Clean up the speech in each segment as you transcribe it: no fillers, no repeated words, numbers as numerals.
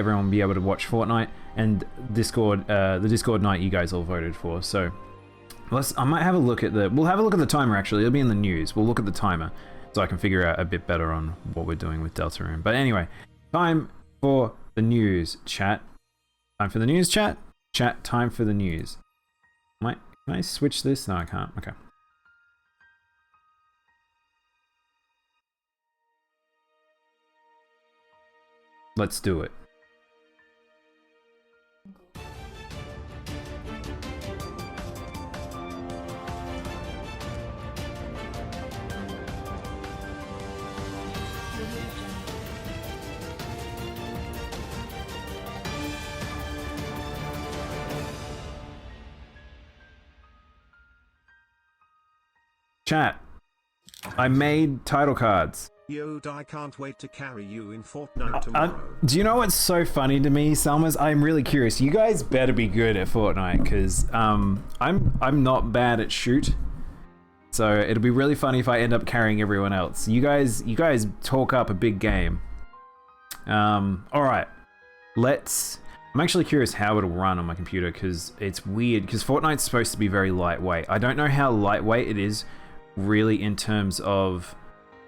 everyone will be able to watch Fortnite, and Discord, the Discord night you guys all voted for. So I might have a look at we'll have a look at the timer actually. It'll be in the news. We'll look at the timer so I can figure out a bit better on what we're doing with Deltarune. But anyway, time for the news, chat. Time for the news, chat. Chat, time for the news. Can I switch this? No, I can't. Okay. Let's do it. Chat, I made title cards. Yo, I can't wait to carry you in Fortnite tomorrow. Do you know what's so funny to me, Selmas? I'm really curious. You guys better be good at Fortnite, because I'm not bad at shoot. So it'll be really funny if I end up carrying everyone else. You guys talk up a big game. All right, I'm actually curious how it'll run on my computer, because it's weird, because Fortnite's supposed to be very lightweight. I don't know how lightweight it is really in terms of...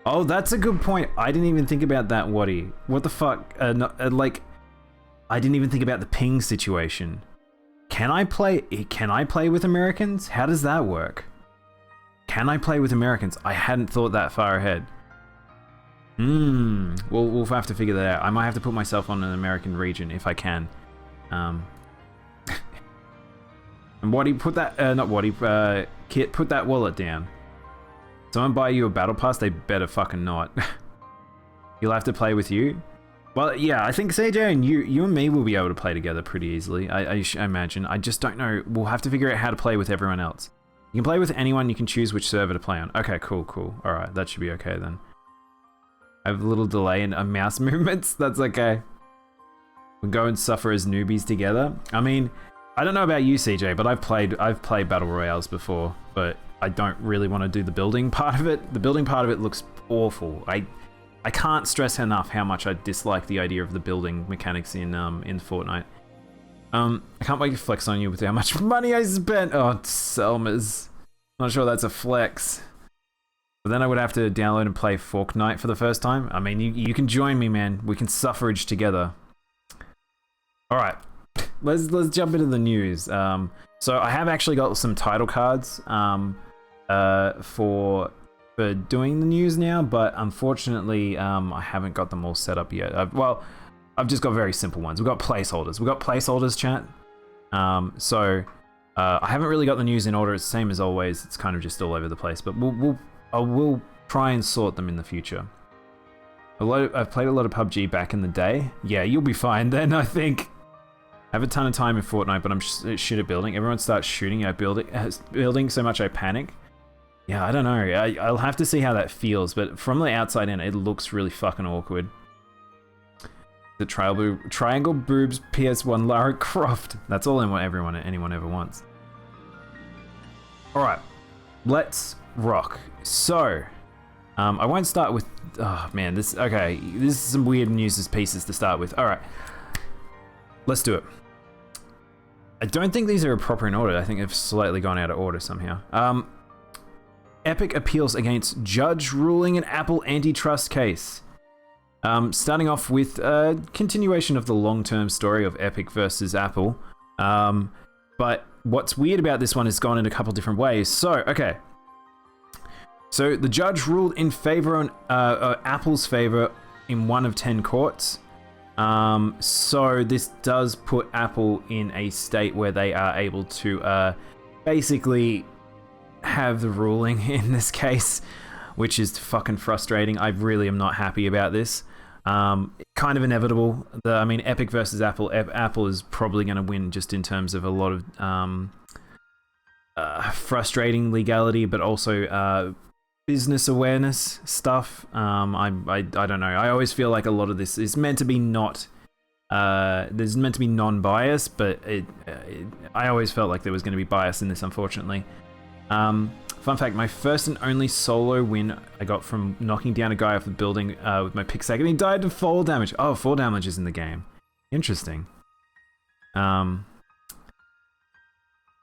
Oh, that's a good point. I didn't even think about that, Waddy. What the fuck? Like, I didn't even think about the ping situation. Can I play with Americans? How does that work? Can I play with Americans? I hadn't thought that far ahead. We'll have to figure that out. I might have to put myself on an American region if I can. And Waddy, put that, not Waddy, Kit, put that wallet down. Someone buy you a battle pass, they better fucking not. You'll have to play with you. Well, yeah, I think CJ and you and me will be able to play together pretty easily. I imagine. I just don't know. We'll have to figure out how to play with everyone else. You can play with anyone. You can choose which server to play on. Okay, cool. All right, that should be okay then. I have a little delay in mouse movements. That's okay. We'll go and suffer as newbies together. I mean, I don't know about you, CJ, but I've played battle royales before, but I don't really want to do the building part of it. The building part of it looks awful. I can't stress enough how much I dislike the idea of the building mechanics in Fortnite. I can't wait to flex on you with how much money I spent. Oh, Selmas. Not sure that's a flex. But then I would have to download and play Fortnite for the first time. I mean, you can join me, man. We can suffrage together. All right, let's jump into the news. So I have actually got some title cards for doing the news now, but unfortunately, I haven't got them all set up yet. I've just got very simple ones. We've got placeholders, chat. So I haven't really got the news in order. It's the same as always. It's kind of just all over the place, but I will try and sort them in the future. I've played a lot of PUBG back in the day. Yeah, you'll be fine then, I think. I have a ton of time in Fortnite, but I'm shit at building. Everyone starts shooting at building so much I panic. Yeah, I don't know. I'll have to see how that feels, but from the outside in, it looks really fucking awkward. The triangle boobs PS1 Lara Croft. That's all anyone ever wants. All right, let's rock. So, I won't start with. Oh man, this is some weird news pieces to start with. All right, let's do it. I don't think these are proper in order. I think they've slightly gone out of order somehow. Epic appeals against judge ruling an Apple antitrust case. Starting off with a continuation of the long-term story of Epic versus Apple. But what's weird about this one is gone in a couple different ways. So, okay. So the judge ruled in favor on Apple's favor in 1 of 10 courts. So this does put Apple in a state where they are able to basically have the ruling in this case, which is fucking frustrating. I really am not happy about this. Kind of inevitable. I mean, Epic versus Apple. Apple is probably going to win just in terms of a lot of frustrating legality, but also business awareness stuff. I don't know. I always feel like a lot of this is meant to be there's meant to be non-bias, but I always felt like there was going to be bias in this, unfortunately. Fun fact, my first and only solo win I got from knocking down a guy off the building with my pickaxe, and he died to fall damage. Oh, fall damage is in the game. Interesting.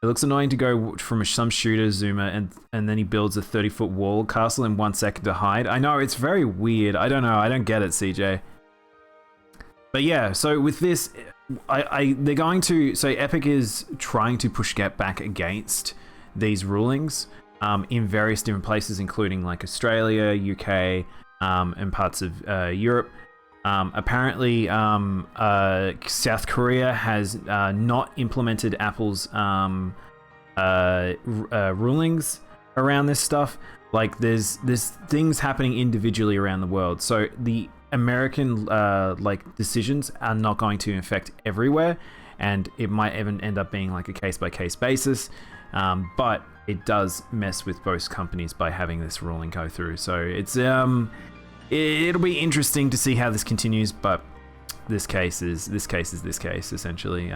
It looks annoying to go from some shooter zoomer and then he builds a 30-foot wall castle in 1 second to hide. I know, it's very weird. I don't know. I don't get it, CJ. But yeah, so with this, they're going to... So Epic is trying to push back against these rulings in various different places, including like Australia, UK, and parts of Europe. Apparently, South Korea has not implemented Apple's rulings around this stuff. Like, there's things happening individually around the world. So the American like decisions are not going to affect everywhere, and it might even end up being like a case-by-case basis. But it does mess with both companies by having this ruling go through. So it's it'll be interesting to see how this continues, but this case is this case essentially.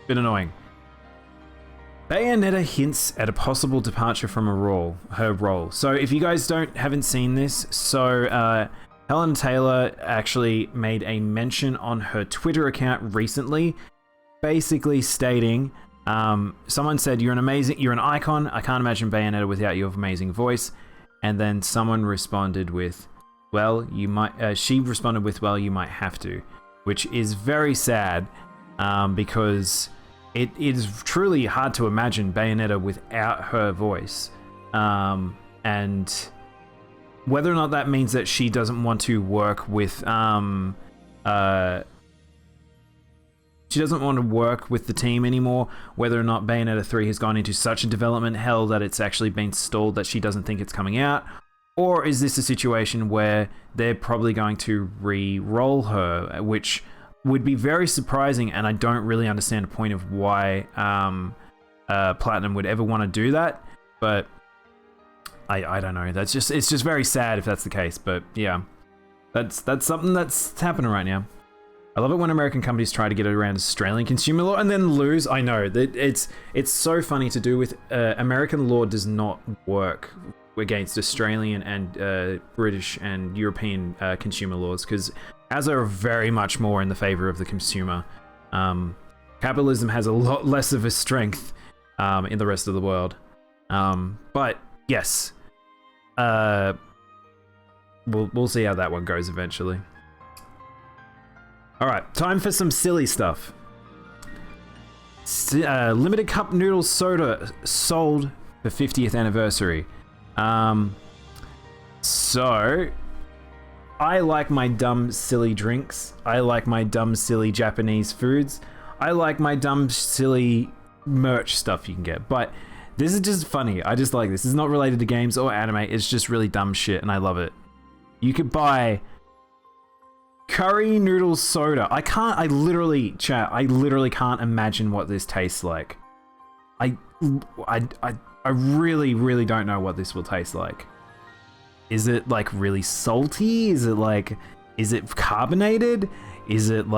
Bit annoying. Bayonetta hints at a possible departure from her role. So if you guys haven't seen this, so Helen Taylor actually made a mention on her Twitter account recently, basically stating, someone said, you're an icon. I can't imagine Bayonetta without your amazing voice. And then someone responded with, well, you might, she responded with, well, you might have to, which is very sad, because it is truly hard to imagine Bayonetta without her voice. And whether or not that means that she doesn't want to work with, she doesn't want to work with the team anymore, whether or not Bayonetta 3 has gone into such a development hell that it's actually been stalled that she doesn't think it's coming out, or is this a situation where they're probably going to re-roll her, which would be very surprising, and I don't really understand the point of why Platinum would ever want to do that, but I don't know. It's just very sad if that's the case, but yeah, that's something that's happening right now. I love it when American companies try to get around Australian consumer law and then lose. I know that it's so funny to do with American law does not work against Australian and British and European consumer laws, because ours are very much more in the favor of the consumer. Capitalism has a lot less of a strength in the rest of the world. But yes, we'll see how that one goes eventually. All right, time for some silly stuff. Limited cup noodle soda sold for 50th anniversary. So I like my dumb silly drinks. I like my dumb silly Japanese foods. I like my dumb silly merch stuff you can get. But this is just funny. I just like this. It's not related to games or anime. It's just really dumb shit, and I love it. You could buy curry noodle soda. I literally can't imagine what this tastes like. I really, really don't know what this will taste like. Is it like really salty? Is it carbonated? Is it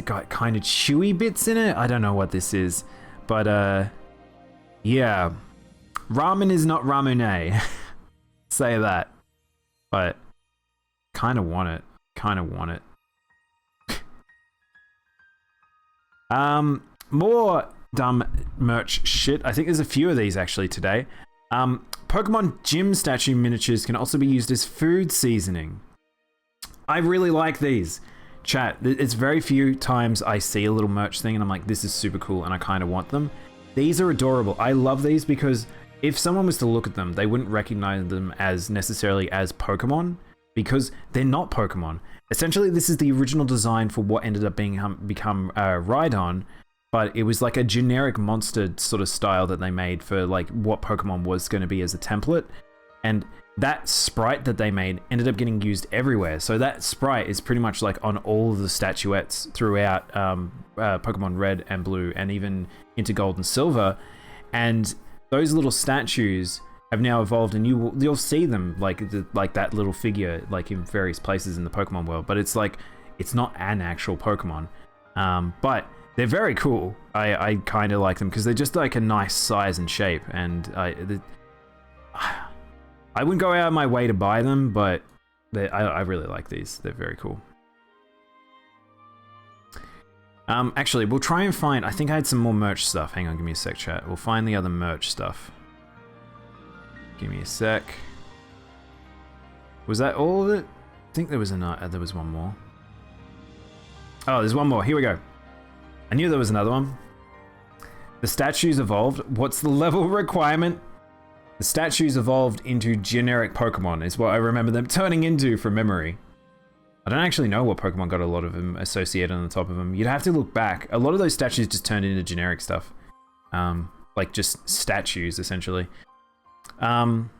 got kind of chewy bits in it? I don't know what this is, but yeah, ramen is not ramune. Say that, but kind of want it. More dumb merch shit. I think there's a few of these actually today. Pokemon gym statue miniatures can also be used as food seasoning. I really like these. Chat, it's very few times I see a little merch thing and I'm like, this is super cool and I kind of want them. These are adorable. I love these because if someone was to look at them, they wouldn't recognize them as necessarily as Pokemon, because they're not Pokemon. Essentially, this is the original design for what ended up become Rhydon, but it was like a generic monster sort of style that they made for like what Pokemon was going to be as a template. And that sprite that they made ended up getting used everywhere. So that sprite is pretty much like on all of the statuettes throughout Pokemon Red and Blue and even into Gold and Silver. And those little statues have now evolved, and you'll see them like that little figure like in various places in the Pokemon world. But it's like it's not an actual Pokemon, but they're very cool. I kind of like them because they're just like a nice size and shape, and I wouldn't go out of my way to buy them, but I really like these. They're very cool. Actually, we'll try and find... I think I had some more merch stuff. Hang on, give me a sec, chat. We'll find the other merch stuff. Give me a sec. Was that all of it? I think there was there was one more. Oh, there's one more. Here we go. I knew there was another one. The statues evolved. What's the level requirement? The statues evolved into generic Pokemon is what I remember them turning into from memory. I don't actually know what Pokemon got a lot of them associated on the top of them. You'd have to look back. A lot of those statues just turned into generic stuff. Like just statues, essentially. I'm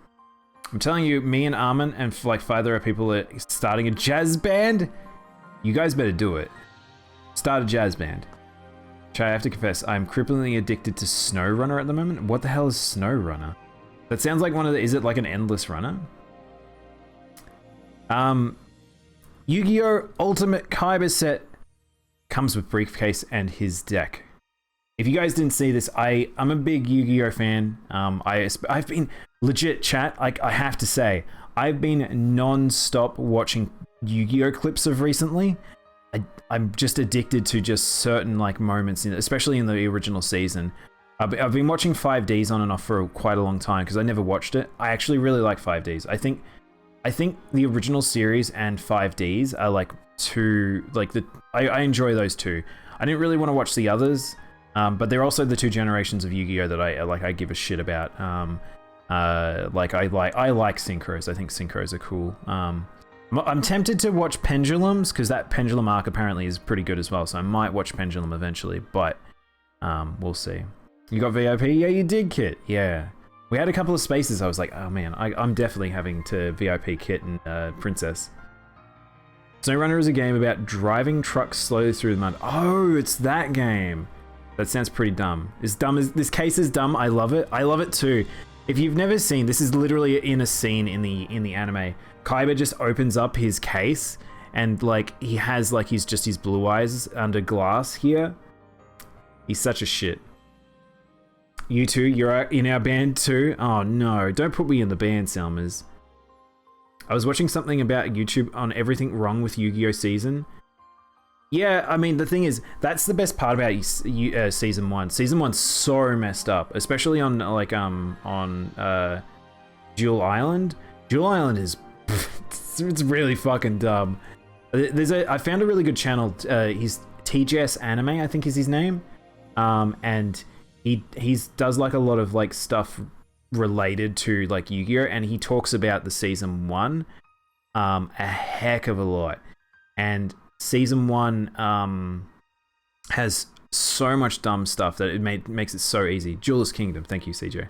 telling you, me and Armin and like 5 other people are starting a jazz band. You guys better do it. Start a jazz band. Which I have to confess, I'm cripplingly addicted to SnowRunner at the moment. What the hell is SnowRunner? That sounds like one of the... Is it like an endless runner? Yu-Gi-Oh! Ultimate Kyber set comes with briefcase and his deck. If you guys didn't see this, I'm a big Yu-Gi-Oh! Fan. I've been legit chat. Like I have to say, I've been non-stop watching Yu-Gi-Oh! Clips of recently. I'm just addicted to just certain like moments, especially in the original season. I've been watching 5Ds on and off for quite a long time because I never watched it. I actually really like 5Ds. I think the original series and 5Ds are like I enjoy those two. I didn't really want to watch the others, but they're also the 2 generations of Yu-Gi-Oh! That I give a shit about. I like synchros. I think synchros are cool. I'm tempted to watch Pendulums because that Pendulum arc apparently is pretty good as well. So I might watch Pendulum eventually, but we'll see. You got VIP? Yeah, you did, Kit. Yeah. We had a couple of spaces. I was like, oh man, I'm definitely having to VIP Kit and Princess. SnowRunner is a game about driving trucks slowly through the mud. Oh, it's that game. That sounds pretty dumb. This case is dumb. I love it. I love it too. If you've never seen, this is literally in a scene in the anime. Kyber just opens up his case and like he has like his blue eyes under glass here. He's such a shit. You two, you're in our band too? Oh no, don't put me in the band, Selmas. I was watching something about YouTube on everything wrong with Yu-Gi-Oh! Season. Yeah, I mean, the thing is, that's the best part about Season 1. Season 1's so messed up, especially on, like, Jewel Island. Jewel Island is... it's really fucking dumb. I found a really good channel. He's TJS Anime, I think is his name. And he does, like, a lot of, like, stuff related to, like, Yu-Gi-Oh! And he talks about the Season 1 a heck of a lot. And... Season 1 has so much dumb stuff that it makes it so easy. Jeweler's Kingdom, thank you, CJ.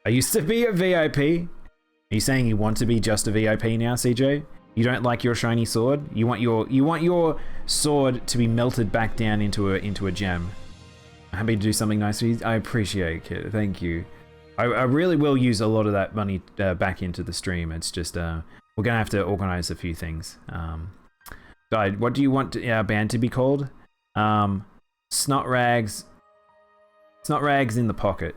I used to be a VIP. Are you saying you want to be just a VIP now, CJ? You don't like your shiny sword? You want your sword to be melted back down into a gem. I'm happy to do something nice for you. I appreciate it, kid. Thank you. I really will use a lot of that money back into the stream. It's just we're gonna have to organize a few things. What do you want our band to be called? Snot Rags in the Pocket.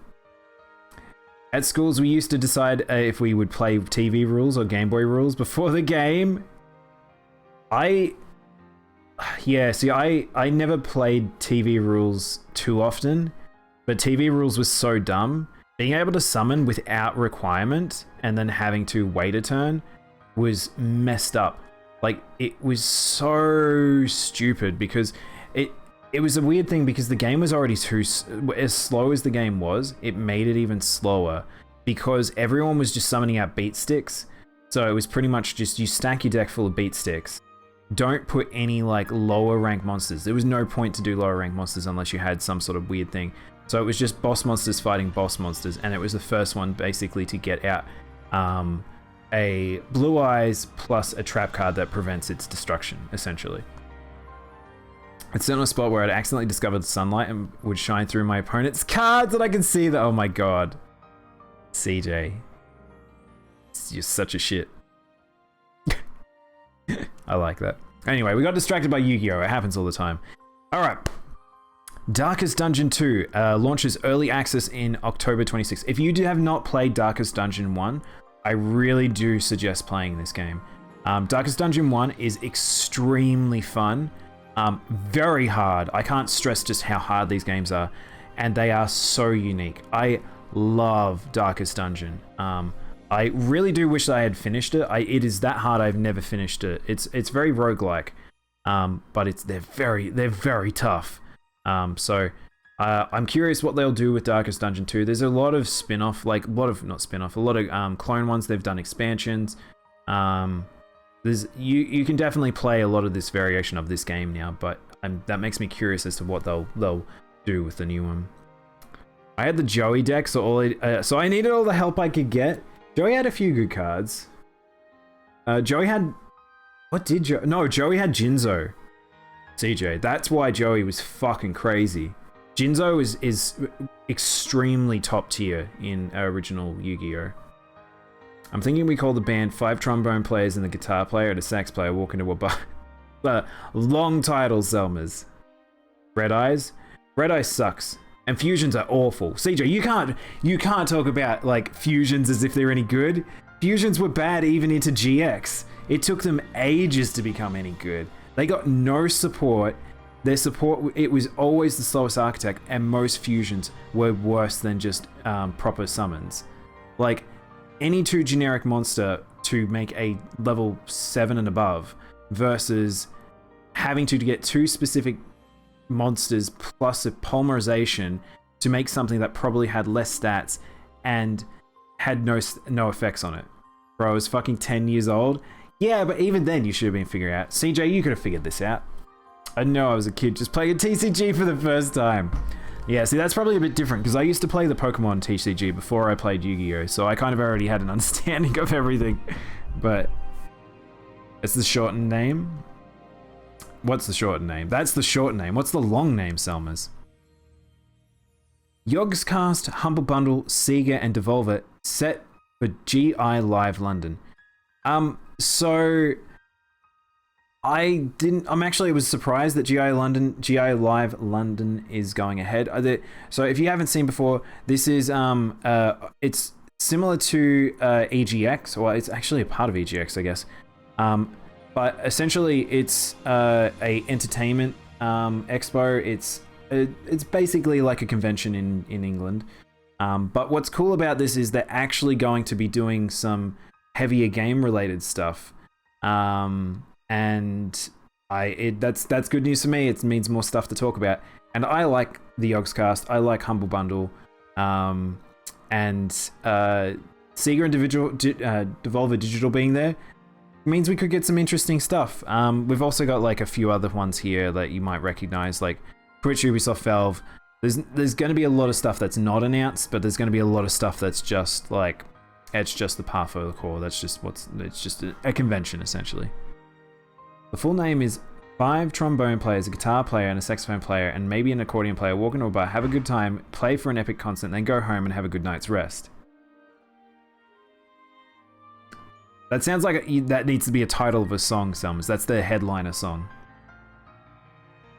At schools, we used to decide if we would play TV rules or Game Boy rules before the game. I never played TV rules too often, but TV rules was so dumb. Being able to summon without requirement and then having to wait a turn was messed up. Like, it was so stupid because it was a weird thing because the game was already as slow as the game was, it made it even slower because everyone was just summoning out beat sticks. So it was pretty much just you stack your deck full of beat sticks. Don't put any like lower rank monsters. There was no point to do lower rank monsters unless you had some sort of weird thing. So it was just boss monsters fighting boss monsters, and it was the first one basically to get out a blue eyes plus a trap card that prevents its destruction, essentially. It's in a spot where I'd accidentally discovered the sunlight and would shine through my opponent's cards and I can see that. Oh my god. CJ. You're such a shit. I like that. Anyway, we got distracted by Yu-Gi-Oh! It happens all the time. Alright. Darkest Dungeon 2 launches early access in October 26th. If you have not played Darkest Dungeon 1, I really do suggest playing this game. Darkest Dungeon 1 is extremely fun. Very hard. I can't stress just how hard these games are, and they are so unique. I love Darkest Dungeon. I really do wish I had finished it. It is that hard. I've never finished it. It's very roguelike, but they're very tough. So I'm curious what they'll do with Darkest Dungeon 2. There's a lot of spin-off, a lot of clone ones. They've done expansions. You can definitely play a lot of this variation of this game now, but that makes me curious as to what they'll do with the new one. I had the Joey deck, so I needed all the help I could get. Joey had a few good cards. Joey had... What did Joey... No, Joey had Jinzo. CJ. That's why Joey was fucking crazy. Jinzo is extremely top tier in original Yu-Gi-Oh! I'm thinking we call the band 5 trombone players and the guitar player and a sax player walk into a bar. Long title, Selmas. Red Eyes? Red Eyes sucks. And fusions are awful. CJ, you can't talk about like fusions as if they're any good. Fusions were bad even into GX. It took them ages to become any good. They got no support. Their support, it was always the slowest architect, and most fusions were worse than just proper summons. Like, any 2 generic monster to make a level 7 and above versus having to get 2 specific monsters plus a polymerization to make something that probably had less stats and had no effects on it. Bro, I was fucking 10 years old. Yeah, but even then you should have been figuring out. CJ, you could have figured this out. I know I was a kid just playing a TCG for the first time. Yeah, see, that's probably a bit different because I used to play the Pokemon TCG before I played Yu-Gi-Oh! So I kind of already had an understanding of everything. But it's the shortened name. What's the shortened name? That's the short name. What's the long name, Selmas? Yogscast, Humble Bundle, Sega, and Devolver set for GI Live London. So I was surprised that GI Live London is going ahead. So if you haven't seen before, this is it's similar to EGX, or it's actually a part of EGX, I guess. But essentially it's a entertainment expo. It's basically like a convention in England. But what's cool about this is they're actually going to be doing some heavier game related stuff. And that's good news for me. It means more stuff to talk about. And I like the Yogscast. I like Humble Bundle. And Sega and Devolver Digital being there means we could get some interesting stuff. We've also got like a few other ones here that you might recognize, like Twitch, Ubisoft, Valve. There's going to be a lot of stuff that's not announced, but there's going to be a lot of stuff that's just like, it's just the par for the core. It's just a convention essentially. The full name is 5 trombone players, a guitar player, and a saxophone player, and maybe an accordion player walk into a bar, have a good time, play for an epic concert, then go home and have a good night's rest. That sounds like that needs to be a title of a song, Selmas. That's the headliner song.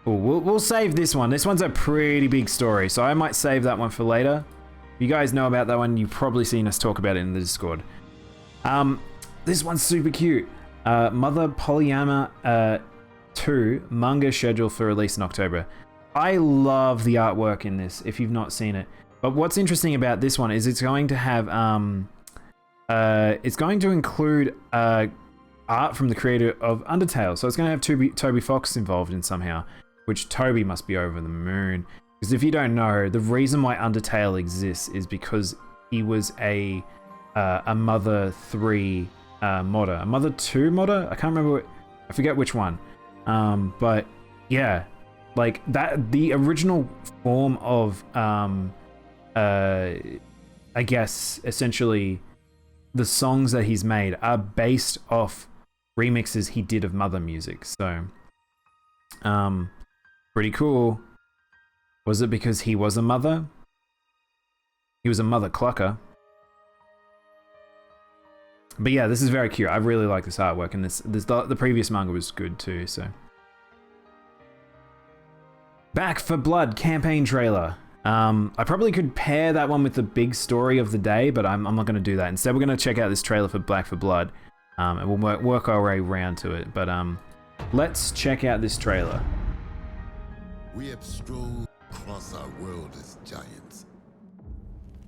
Ooh, we'll save this one. This one's a pretty big story, so I might save that one for later. If you guys know about that one, you've probably seen us talk about it in the Discord. This one's super cute. Mother Polyama 2 manga scheduled for release in October. I love the artwork in this, if you've not seen it. But what's interesting about this one is it's going to have it's going to include art from the creator of Undertale. So it's going to have Toby Fox involved in somehow, which Toby must be over the moon. Because if you don't know, the reason why Undertale exists is because he was a Mother 3 modder. A Mother 2 modder? I can't remember. I forget which one. But yeah, like that, the original form of, I guess, essentially the songs that he's made are based off remixes he did of Mother music. So, pretty cool. Was it because he was a mother? He was a mother clucker. But yeah, this is very cute. I really like this artwork, and the previous manga was good too. So, Back for Blood campaign trailer. I probably could pair that one with the big story of the day, but I'm not going to do that. Instead, we're going to check out this trailer for Back for Blood, and we'll work our way around to it. But let's check out this trailer. We have strolled across our world as giants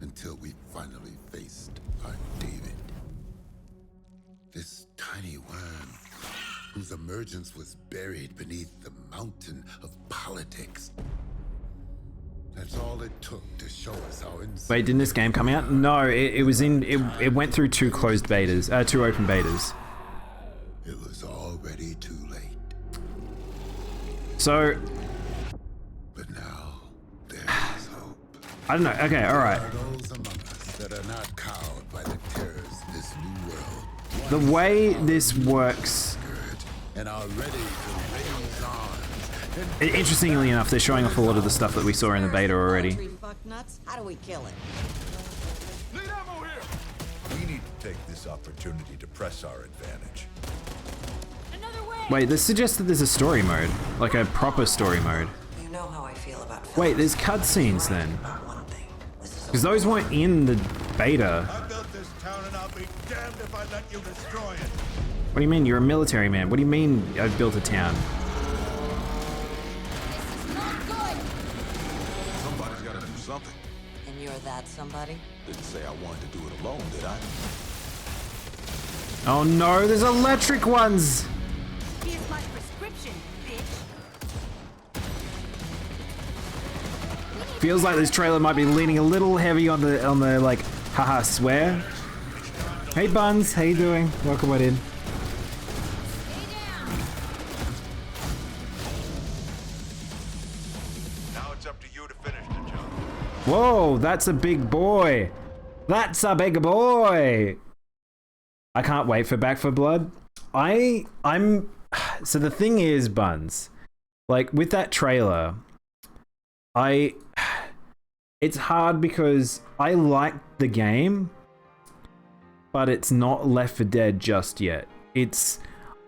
until we finally faced our David. This tiny worm whose emergence was buried beneath the mountain of politics. That's all it took to show us how insane. Wait, didn't this game come out? No, it was in. It went through 2 closed betas, 2 open betas. It was already too late. So, but now there is hope. I don't know. Okay, all right. There are those among us that are not cowed by the terrors of this new world. The way this works. And are ready to raise arms. Interestingly enough, they're showing off a lot of the stuff that we saw in the beta already. How do we kill it? We need to take this opportunity to press our advantage. Wait, this suggests that there's a story mode, like a proper story mode. You know how I feel about Wait, there's cutscenes then, because those weren't in the beta. I built this town and I'll be damned if I let you destroy it. What do you mean? You're a military man. What do you mean I've built a town? Somebody's got to do something. And you're that somebody? Didn't say I wanted to do it alone, did I? Oh no, there's electric ones! Here's my prescription, bitch. Feels like this trailer might be leaning a little heavy on the like, haha, swear. Hey Buns, how you doing? Welcome right in. Now it's up to you to finish the job. Whoa, that's a big boy. That's a big boy. I can't wait for Back for Blood. So the thing is, Buns, like with that trailer, it's hard because I like the game, but it's not Left 4 Dead just yet.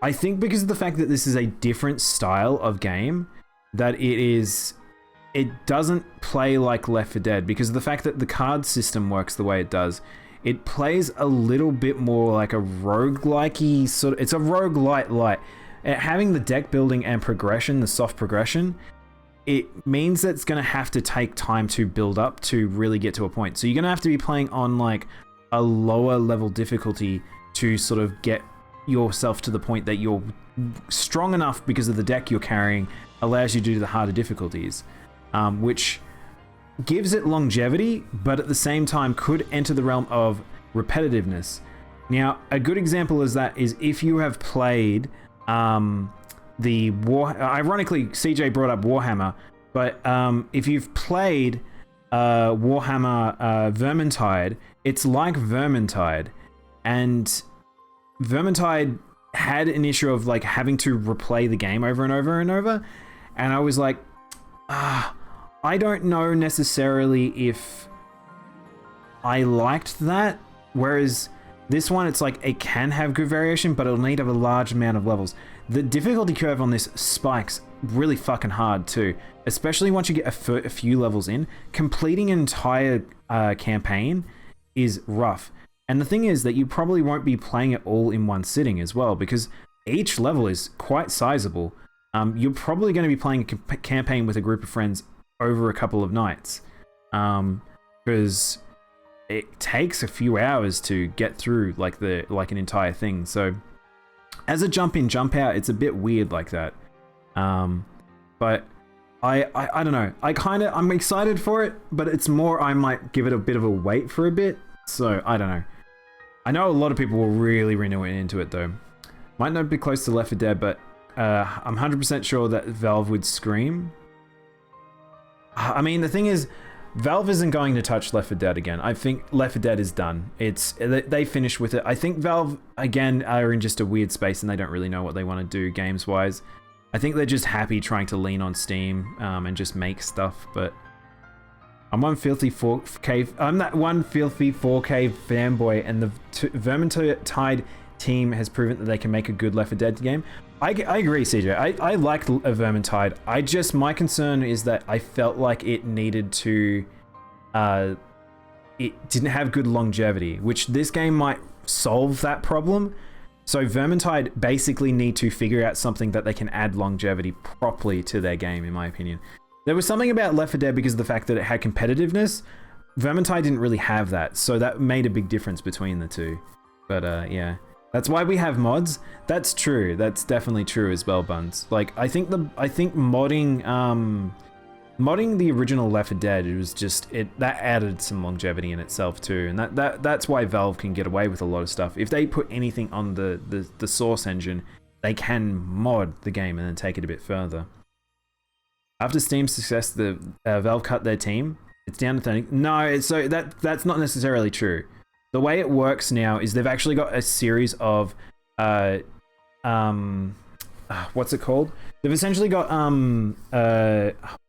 I think because of the fact that this is a different style of game, that it doesn't play like Left 4 Dead because of the fact that the card system works the way it does. It plays a little bit more like a roguelike-y sort of, it's a roguelite light. Having the deck building and progression, the soft progression, it means that it's going to have to take time to build up to really get to a point. So you're going to have to be playing on like a lower level difficulty to sort of get yourself to the point that you're strong enough because of the deck you're carrying allows you to do the harder difficulties, which gives it longevity, but at the same time could enter the realm of repetitiveness. Now, a good example is if you have played ironically, CJ brought up Warhammer, but if you've played Warhammer Vermintide, it's like Vermintide, and Vermintide had an issue of like having to replay the game over and over and over, and I was like, I don't know necessarily if I liked that, whereas this one, it's like it can have good variation, but it'll need to have a large amount of levels. The difficulty curve on this spikes really fucking hard too, especially once you get a few levels in. Completing an entire campaign is rough. And the thing is that you probably won't be playing it all in one sitting as well, because each level is quite sizable. You're probably going to be playing a campaign with a group of friends over a couple of nights, because it takes a few hours to get through like an entire thing. So as a jump in, jump out, it's a bit weird like that. But I don't know. I'm excited for it, but it's more I might give it a bit of a wait for a bit. So I don't know. I know a lot of people will really into it though. Might not be close to Left 4 Dead, but I'm 100% sure that Valve would scream. I mean, the thing is, Valve isn't going to touch Left 4 Dead again. I think Left 4 Dead is done. They finished with it. I think Valve, again, are in just a weird space and they don't really know what they want to do games-wise. I think they're just happy trying to lean on Steam and just make stuff, but I'm that one filthy 4K fanboy, and the Vermintide team has proven that they can make a good Left 4 Dead game. I agree, CJ. I liked Vermintide. My concern is that I felt like it needed to, it didn't have good longevity, which this game might solve that problem. So Vermintide basically need to figure out something that they can add longevity properly to their game, in my opinion. There was something about Left 4 Dead because of the fact that it had competitiveness. Vermintide didn't really have that, so that made a big difference between the two. But yeah, that's why we have mods. That's true. That's definitely true as well, Buns. Like I think modding modding the original Left 4 Dead, it was just that added some longevity in itself too, and that's why Valve can get away with a lot of stuff. If they put anything on the source engine, they can mod the game and then take it a bit further. After Steam's success, the Valve cut their team. It's down to 30. No, so that's not necessarily true. The way it works now is they've actually got a series of what's it called? They've essentially got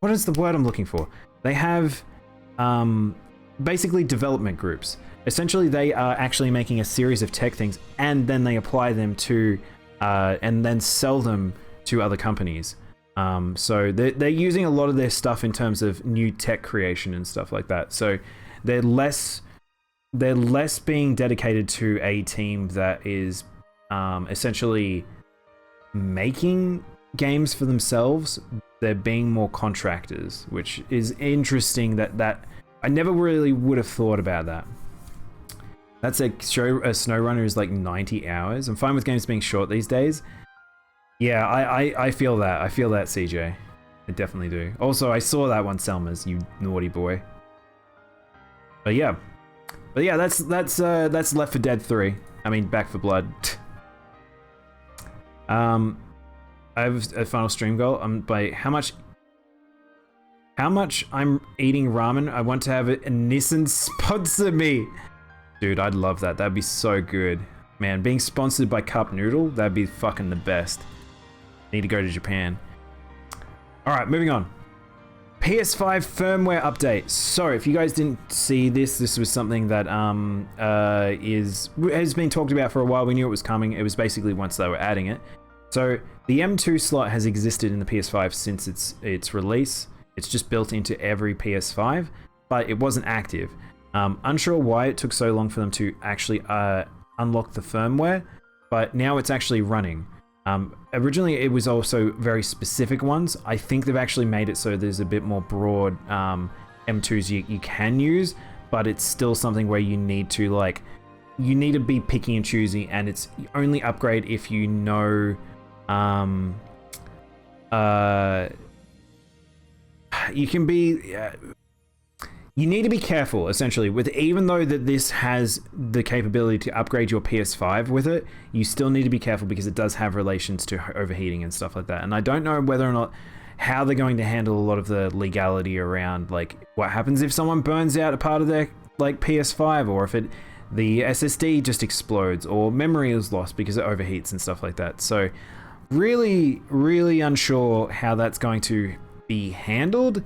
what is the word I'm looking for? They have basically development groups. Essentially, they are actually making a series of tech things, and then they apply them to and then sell them to other companies. So they're using a lot of their stuff in terms of new tech creation and stuff like that. So they're less being dedicated to a team that is essentially making games for themselves. They're being more contractors, which is interesting. That I never really would have thought about that. That's a SnowRunner is like 90 hours. I'm fine with games being short these days. Yeah, I feel that. I feel that, CJ. I definitely do. Also, I saw that one, Selmas, you naughty boy. But yeah, that's Left 4 Dead 3. I mean, Back 4 Blood. I have a final stream goal. By how much I'm eating ramen. I want to have a Nissan sponsor me. Dude, I'd love that. That'd be so good. Man, being sponsored by Cup Noodle, that'd be fucking the best. Need to go to Japan. Alright, moving on. PS5 firmware update. So, if you guys didn't see this was something that has been talked about for a while. We knew it was coming. It was basically once they were adding it. So, the M2 slot has existed in the PS5 since its release. It's just built into every PS5, but it wasn't active. Unsure why it took so long for them to actually unlock the firmware, but now it's actually running. Originally, it was also very specific ones. I think they've actually made it so there's a bit more broad M2s you can use, but it's still something where you need to be picky and choosy, and it's only upgrade if you know you can be you need to be careful, essentially, with even though that this has the capability to upgrade your PS5 with it, you still need to be careful because it does have relations to overheating and stuff like that. And I don't know whether or not how they're going to handle a lot of the legality around, like, what happens if someone burns out a part of their, like, PS5, or if the SSD just explodes, or memory is lost because it overheats and stuff like that. So really, really unsure how that's going to be handled.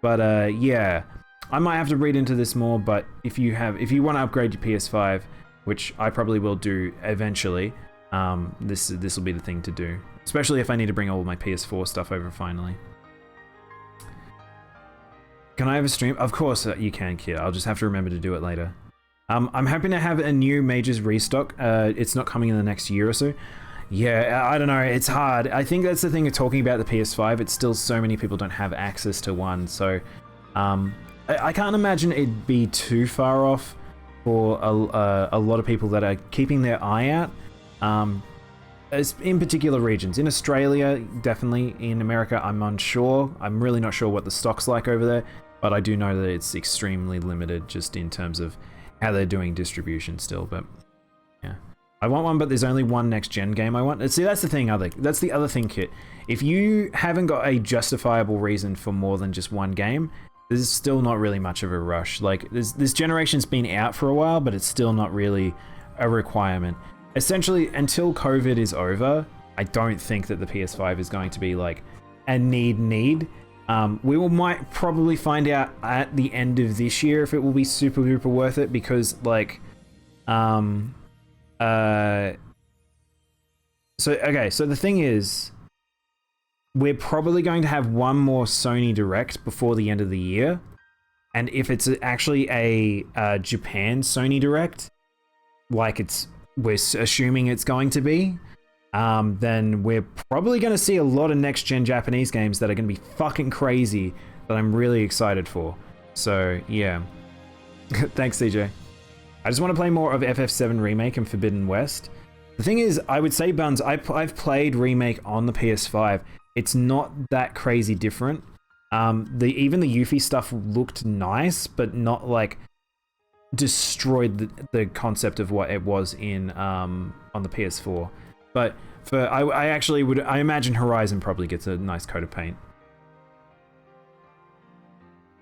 But yeah, I might have to read into this more, but if you want to upgrade your PS5, which I probably will do eventually, this will be the thing to do. Especially if I need to bring all my PS4 stuff over finally. Can I have a stream? Of course you can, kid. I'll just have to remember to do it later. I'm hoping to have a new Majors restock. It's not coming in the next year or so. Yeah, I don't know. It's hard. I think that's the thing of talking about the PS5. It's still so many people don't have access to one. So I can't imagine it'd be too far off for a lot of people that are keeping their eye out. As in particular regions. In Australia, definitely. In America, I'm unsure. I'm really not sure what the stock's like over there, but I do know that it's extremely limited just in terms of how they're doing distribution still. But yeah, I want one, but there's only one next gen game I want. See, that's the thing. That's the other thing, Kit. If you haven't got a justifiable reason for more than just one game, there's still not really much of a rush. Like this generation's been out for a while, but it's still not really a requirement. Essentially, until COVID is over, I don't think that the PS5 is going to be like a need. Might probably find out at the end of this year if it will be super duper worth it, because like, so the thing is, we're probably going to have one more Sony Direct before the end of the year, and if it's actually a Japan Sony Direct, like we're assuming it's going to be, then we're probably going to see a lot of next-gen Japanese games that are going to be fucking crazy that I'm really excited for. So, yeah. Thanks, CJ. I just want to play more of FF7 Remake and Forbidden West. The thing is, I would say, Buns, I've played Remake on the PS5. It's not that crazy different. Even the Yuffie stuff looked nice, but not like destroyed the concept of what it was in on the PS4. But I imagine Horizon probably gets a nice coat of paint.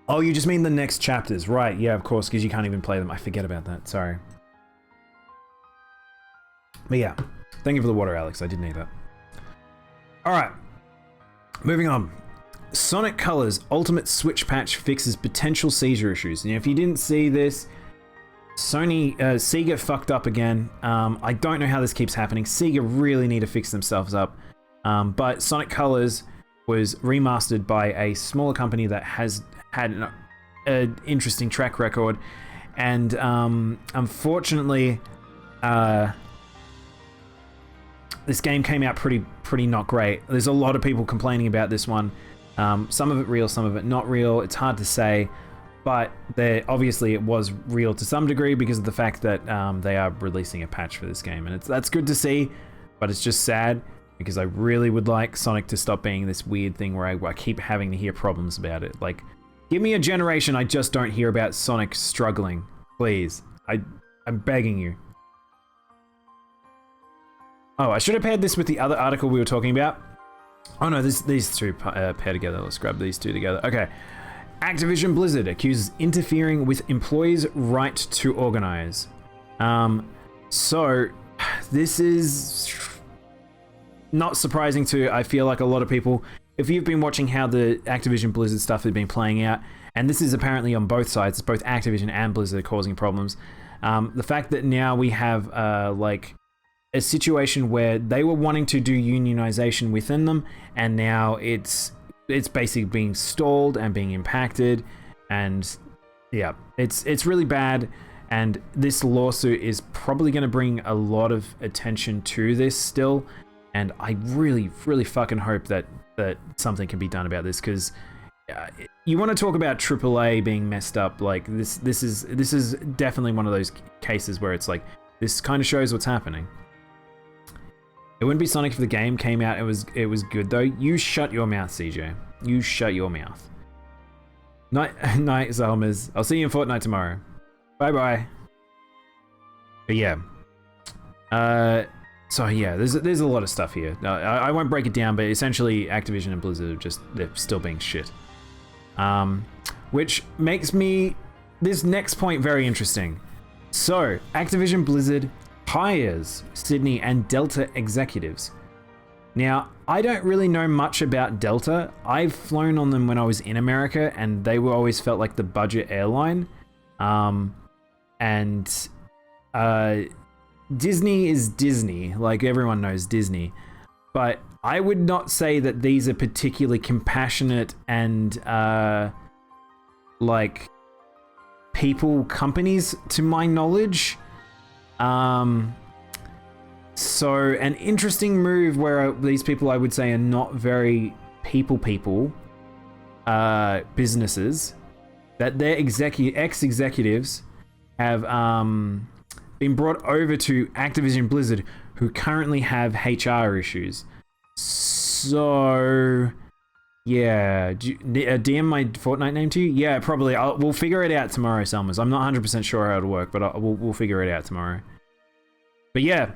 Oh, you just mean the next chapters, right? Yeah, of course, because you can't even play them. I forget about that. Sorry. But yeah, thank you for the water, Alex. I did need that. All right, moving on. Sonic Colors Ultimate Switch patch fixes potential seizure issues. Now, if you didn't see this, Sega fucked up again. I don't know how this keeps happening. Sega really need to fix themselves up. But Sonic Colors was remastered by a smaller company that has had an interesting track record. And unfortunately, this game came out pretty not great. There's a lot of people complaining about this one. Some of it real, some of it not real. It's hard to say, but obviously it was real to some degree because of the fact that they are releasing a patch for this game, and that's good to see. But it's just sad because I really would like Sonic to stop being this weird thing where I keep having to hear problems about it. Like, give me a generation I just don't hear about Sonic struggling, please. I'm begging you. Oh, I should have paired this with the other article we were talking about. Oh no, these two pair together. Let's grab these two together. Okay. Activision Blizzard accuses interfering with employees' right to organize. So this is not surprising to, I feel like, a lot of people. If you've been watching how the Activision Blizzard stuff has been playing out, and this is apparently on both sides, it's both Activision and Blizzard causing problems. The fact that now we have like a situation where they were wanting to do unionization within them, and now it's basically being stalled and being impacted, and yeah, it's really bad. And this lawsuit is probably going to bring a lot of attention to this still, and I really fucking hope that something can be done about this, because you want to talk about AAA being messed up. Like this is definitely one of those cases where it's like, this kind of shows what's happening. It wouldn't be Sonic if the game came out. It was good though. You shut your mouth, CJ. You shut your mouth. Night, Zalmers. I'll see you in Fortnite tomorrow. Bye bye. But yeah. So yeah, there's a lot of stuff here. I won't break it down, but essentially Activision and Blizzard they're still being shit. Which makes this next point very interesting. So Activision Blizzard hires Sydney and Delta executives. Now, I don't really know much about Delta. I've flown on them when I was in America, and they always felt like the budget airline. Disney is Disney, like everyone knows Disney. But I would not say that these are particularly compassionate and like people companies to my knowledge. So an interesting move where these people, I would say, are not very people businesses, that their ex-executives have been brought over to Activision Blizzard, who currently have HR issues. So yeah, DM my Fortnite name to you? Yeah, probably. We'll figure it out tomorrow, Selmas. I'm not 100% sure how it'll work, but we'll figure it out tomorrow. But yeah,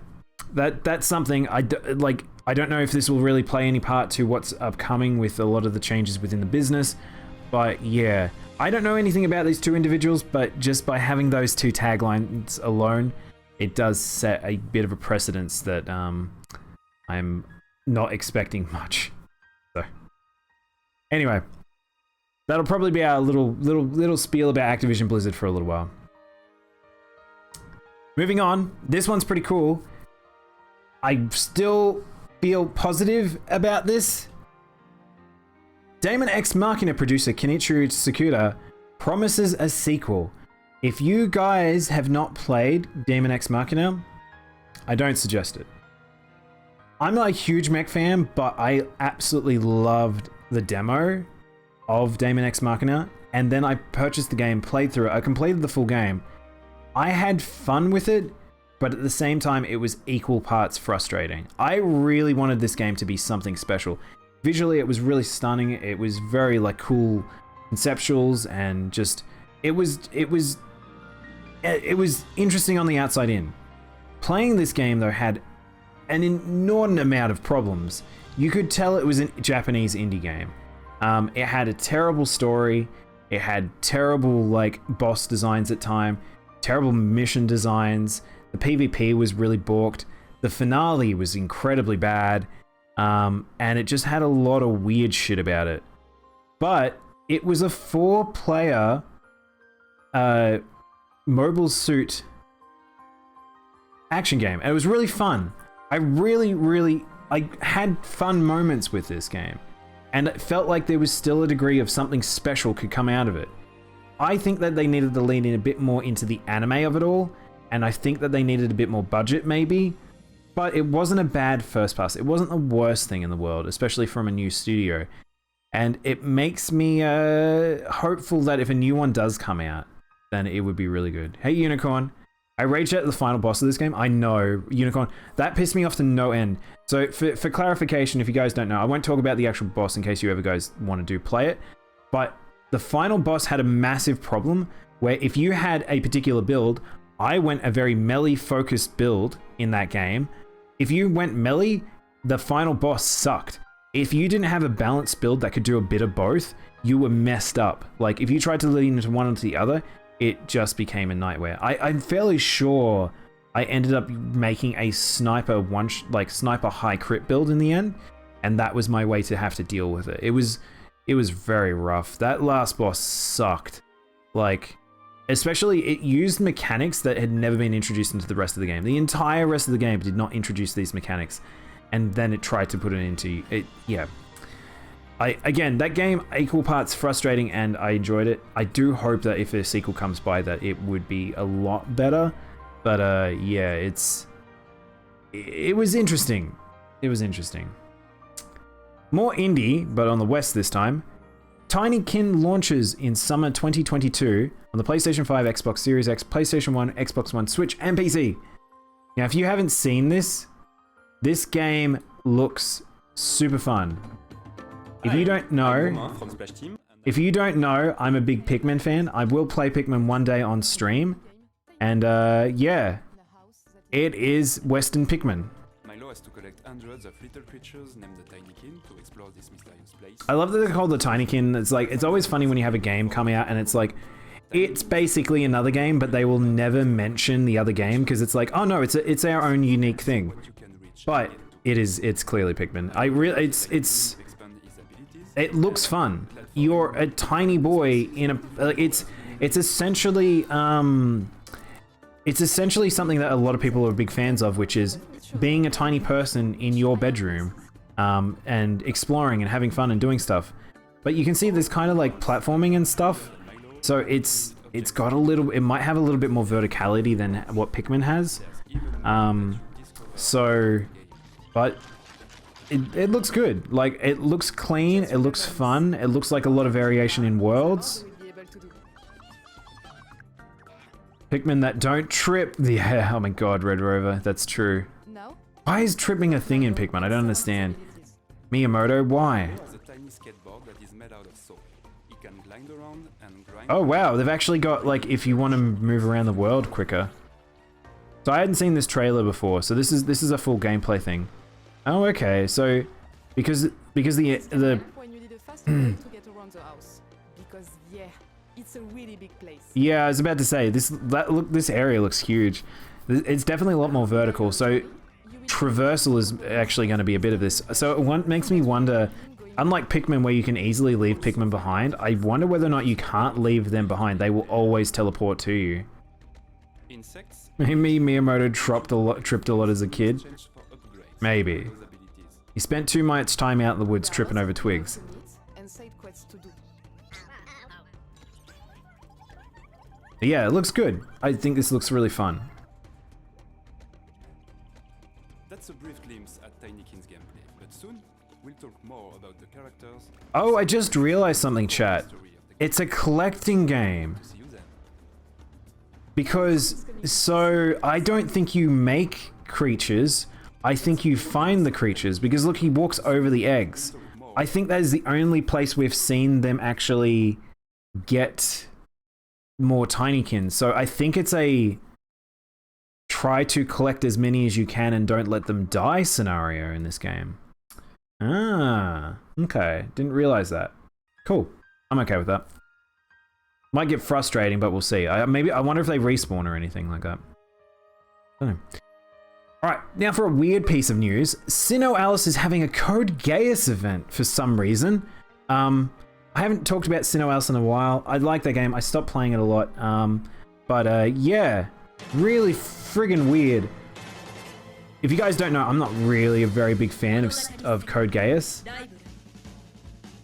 that's something. I don't know if this will really play any part to what's upcoming with a lot of the changes within the business, but yeah, I don't know anything about these two individuals, but just by having those two taglines alone, it does set a bit of a precedence that I'm not expecting much. So anyway, that'll probably be our little spiel about Activision Blizzard for a little while. Moving on, this one's pretty cool. I still feel positive about this. Daemon X Machina producer Kenichiro Tsukuda promises a sequel. If you guys have not played Daemon X Machina, I don't suggest it. I'm not a huge mech fan, but I absolutely loved the demo of Daemon X Machina, and then I purchased the game, played through it, I completed the full game. I had fun with it, but at the same time, it was equal parts frustrating. I really wanted this game to be something special. Visually, it was really stunning. It was very like cool conceptuals, and just it was interesting on the outside in. Playing this game though had an inordinate amount of problems. You could tell it was a Japanese indie game. It had a terrible story. It had terrible like boss designs at time, terrible mission designs. The PvP was really balked. The finale was incredibly bad. And it just had a lot of weird shit about it. But it was a 4-player mobile suit action game. And it was really fun. I had fun moments with this game. And it felt like there was still a degree of something special could come out of it. I think that they needed to lean in a bit more into the anime of it all. And I think that they needed a bit more budget maybe. But it wasn't a bad first pass. It wasn't the worst thing in the world, especially from a new studio. And it makes me hopeful that if a new one does come out, then it would be really good. Hey, Unicorn. I raged at the final boss of this game. I know, Unicorn. That pissed me off to no end. So for clarification, if you guys don't know, I won't talk about the actual boss in case you ever guys want to play it. But the final boss had a massive problem where if you had a particular build, I went a very melee-focused build in that game. If you went melee, the final boss sucked. If you didn't have a balanced build that could do a bit of both, you were messed up. Like, if you tried to lean into one or the other, it just became a nightmare. I'm fairly sure I ended up making a sniper sniper high crit build in the end, and that was my way to have to deal with it. It was very rough. That last boss sucked. Like, especially it used mechanics that had never been introduced into the rest of the game. The entire rest of the game did not introduce these mechanics, and then it tried to put it into it. Yeah. Again, that game, equal parts frustrating, and I enjoyed it. I do hope that if a sequel comes by that it would be a lot better. But yeah, it was interesting. It was interesting. More indie, but on the West this time. Tinykin launches in summer 2022 on the PlayStation 5, Xbox Series X, PlayStation 1, Xbox One, Switch, and PC. Now, if you haven't seen this game looks super fun. If you don't know, I'm a big Pikmin fan. I will play Pikmin one day on stream. And yeah, it is Western Pikmin. Milo has to collect hundreds of little creatures named the Tinykin to explore this mysterious place. I love that they're called the Tinykin. It's like, it's always funny when you have a game come out and it's like, it's basically another game, but they will never mention the other game because it's like, oh no, it's our own unique thing. But it's clearly Pikmin. It looks fun. You're a tiny boy in a, it's essentially something that a lot of people are big fans of, which is being a tiny person in your bedroom, and exploring and having fun and doing stuff. But you can see there's kind of like platforming and stuff. So it's got a little, it might have a little bit more verticality than what Pikmin has. But it looks good. Like, it looks clean, it looks fun, it looks like a lot of variation in worlds. Pikmin that don't trip. Yeah, oh my god, Red Rover, that's true. Why is tripping a thing in Pikmin? I don't understand. Miyamoto, why? Oh wow, they've actually got, like, if you want to move around the world quicker. So I hadn't seen this trailer before, so this is a full gameplay thing. Oh, okay, so because the it's a really big place. Yeah, I was about to say this area looks huge. It's definitely a lot more vertical, so traversal is actually going to be a bit of this. So it makes me wonder, unlike Pikmin where you can easily leave Pikmin behind, I wonder whether or not you can't leave them behind. They will always teleport to you. Maybe Miyamoto tripped a lot as a kid. Maybe. He spent too much time out in the woods tripping over twigs. But yeah, it looks good. I think this looks really fun. That's a brief glimpse glimpse at Tinykin's gameplay, but soon we'll talk more about the characters. Oh, I just realized something, chat. Story of the It's a collecting game. See you then. Because, so, I don't think you make creatures. I think you find the creatures. Because look, he walks over the eggs. I think that is the only place we've seen them actually get more Tinykins. So I think it's a try to collect as many as you can and don't let them die scenario in this game. Ah, okay. Didn't realize that. Cool. I'm okay with that. Might get frustrating, but we'll see. I wonder if they respawn or anything like that. I don't know. Alright, now for a weird piece of news. Sinnoh Alice is having a Code Geass event for some reason. I haven't talked about Sinnoh Alice in a while. I like that game. I stopped playing it a lot. Yeah. Really friggin' weird. If you guys don't know, I'm not really a very big fan of Code Geass.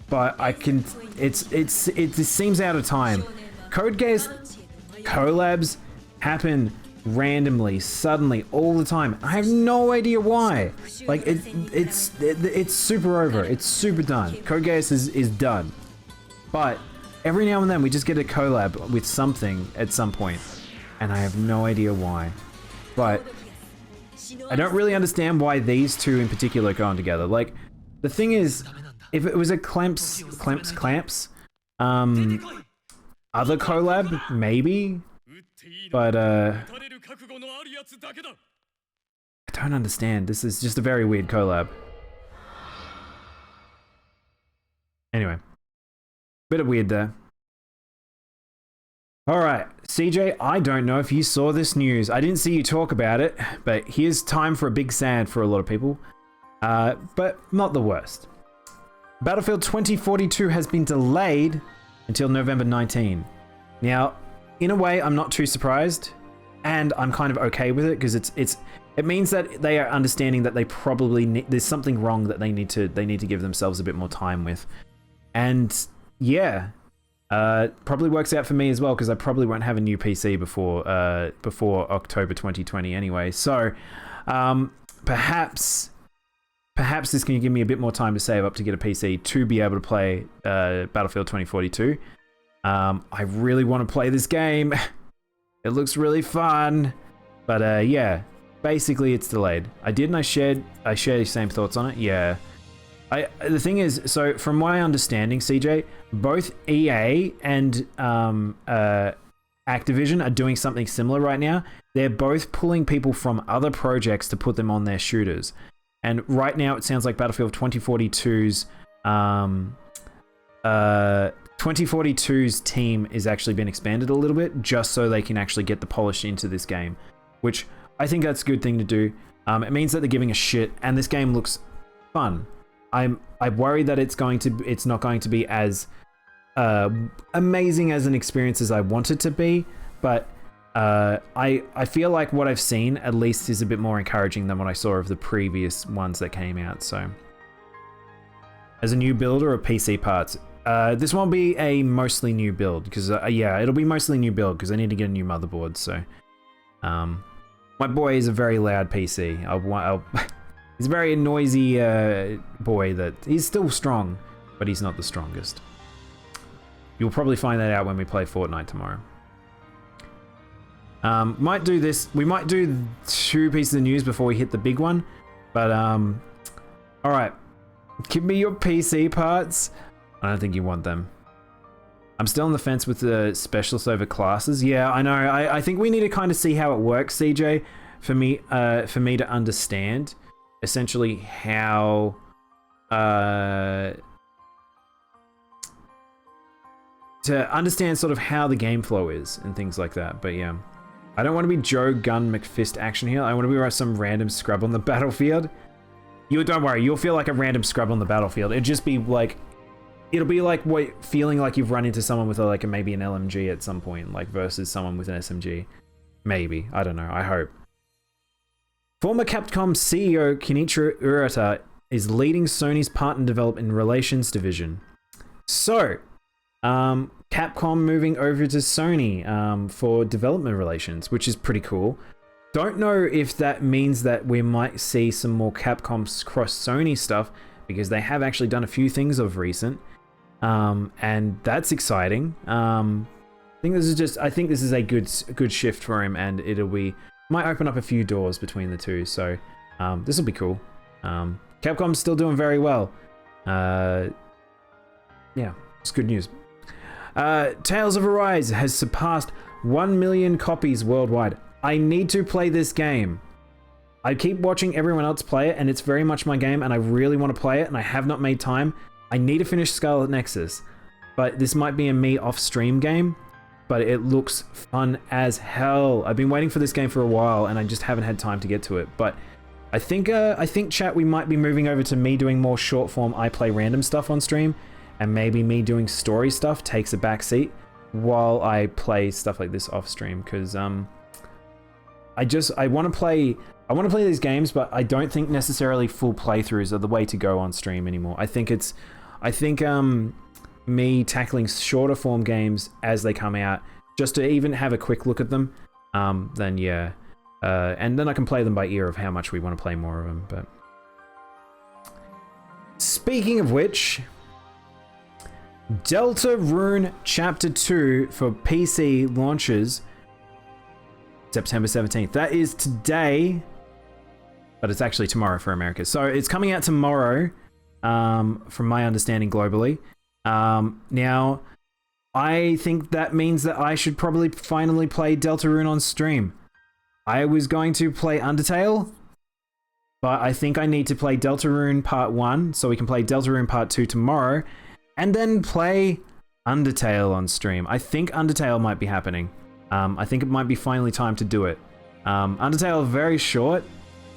But I can... It seems out of time. Code Geass collabs happen randomly, suddenly, all the time. I have no idea why. Like, it's super over. It's super done. Code Geass is done. But every now and then we just get a collab with something at some point, and I have no idea why. But I don't really understand why these two in particular go on together. Like, the thing is, if it was a Clamps, other collab, maybe. But I don't understand. This is just a very weird collab. Anyway. Bit of weird there. Alright, CJ, I don't know if you saw this news. I didn't see you talk about it, but here's time for a big sad for a lot of people. But not the worst. Battlefield 2042 has been delayed until November 19. Now, in a way, I'm not too surprised, and I'm kind of okay with it because it means that they are understanding that they probably there's something wrong that they need to give themselves a bit more time with, and yeah, probably works out for me as well because I probably won't have a new PC before October 2020 anyway. So perhaps this can give me a bit more time to save up to get a PC to be able to play Battlefield 2042. I really want to play this game. It looks really fun, but yeah, basically it's delayed. I share the same thoughts on it. Yeah. The thing is, so from my understanding, CJ, both EA and Activision are doing something similar right now. They're both pulling people from other projects to put them on their shooters. And right now it sounds like Battlefield 2042's 2042's team is actually been expanded a little bit just so they can actually get the polish into this game, which I think that's a good thing to do. It means that they're giving a shit, and this game looks fun. I worry that it's not going to be as amazing as an experience as I want it to be, but I feel like what I've seen at least is a bit more encouraging than what I saw of the previous ones that came out. So, as a new builder of PC parts, this won't be a mostly new build because yeah, it'll be mostly new build because I need to get a new motherboard. So, my boy is a very loud PC. He's a very noisy boy that he's still strong, but he's not the strongest. You'll probably find that out when we play Fortnite tomorrow. Might do this. We might do 2 pieces of news before we hit the big one. But all right, give me your PC parts. I don't think you want them. I'm still on the fence with the specialist over classes. Yeah, I know. I think we need to kind of see how it works, CJ, for me to understand essentially how to understand sort of how the game flow is and things like that. But yeah, I don't want to be Joe Gun McFist action here. I want to be some random scrub on the battlefield. Don't worry, you'll feel like a random scrub on the battlefield. It'll just be like, it'll be like feeling like you've run into someone with maybe an LMG at some point, like versus someone with an SMG. Maybe, I don't know. I hope. Former Capcom CEO Kenichiro Urata is leading Sony's partner development relations division. So, Capcom moving over to Sony for development relations, which is pretty cool. don't know if that means that we might see some more Capcom's cross Sony stuff, because they have actually done a few things of recent, and that's exciting. I think this is a good shift for him, and might open up a few doors between the two. So this will be cool. Capcom's still doing very well. Yeah, it's good news. Tales of Arise has surpassed 1 million copies worldwide. I need to play this game. I keep watching everyone else play it, and it's very much my game, and I really want to play it, and I have not made time. I need to finish Scarlet Nexus, but this might be a me off-stream game, but it looks fun as hell. I've been waiting for this game for a while, and I just haven't had time to get to it, but I think chat, we might be moving over to me doing more short-form I play random stuff on stream, and maybe me doing story stuff takes a back seat while I play stuff like this off-stream, because I want to play these games, but I don't think necessarily full playthroughs are the way to go on stream anymore. I think me tackling shorter form games as they come out, just to even have a quick look at them, then yeah, and then I can play them by ear of how much we want to play more of them. But speaking of which, Deltarune Chapter 2 for PC launches September 17th. That is today, but it's actually tomorrow for America. So it's coming out tomorrow, from my understanding globally. Now, I think that means that I should probably finally play Deltarune on stream. I was going to play Undertale, but I think I need to play Deltarune Part 1, so we can play Deltarune Part 2 tomorrow, and then play Undertale on stream. I think Undertale might be happening. I think it might be finally time to do it. Undertale very short.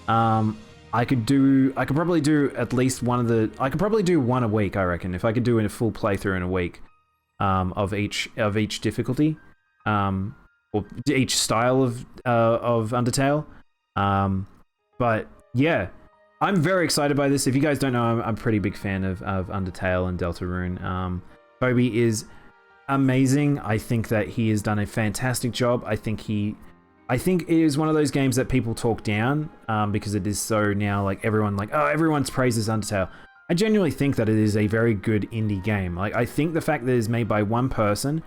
I could probably do at least I could probably do one a week, I reckon, if I could do a full playthrough in a week, of each difficulty, or each style of Undertale. But yeah, I'm very excited by this. If you guys don't know, I'm a pretty big fan of Undertale and Deltarune. Toby is amazing. I think that he has done a fantastic job. I think it is one of those games that people talk down, because it is so now, like, everyone's praises Undertale. I genuinely think that it is a very good indie game. Like, I think the fact that it is made by one person,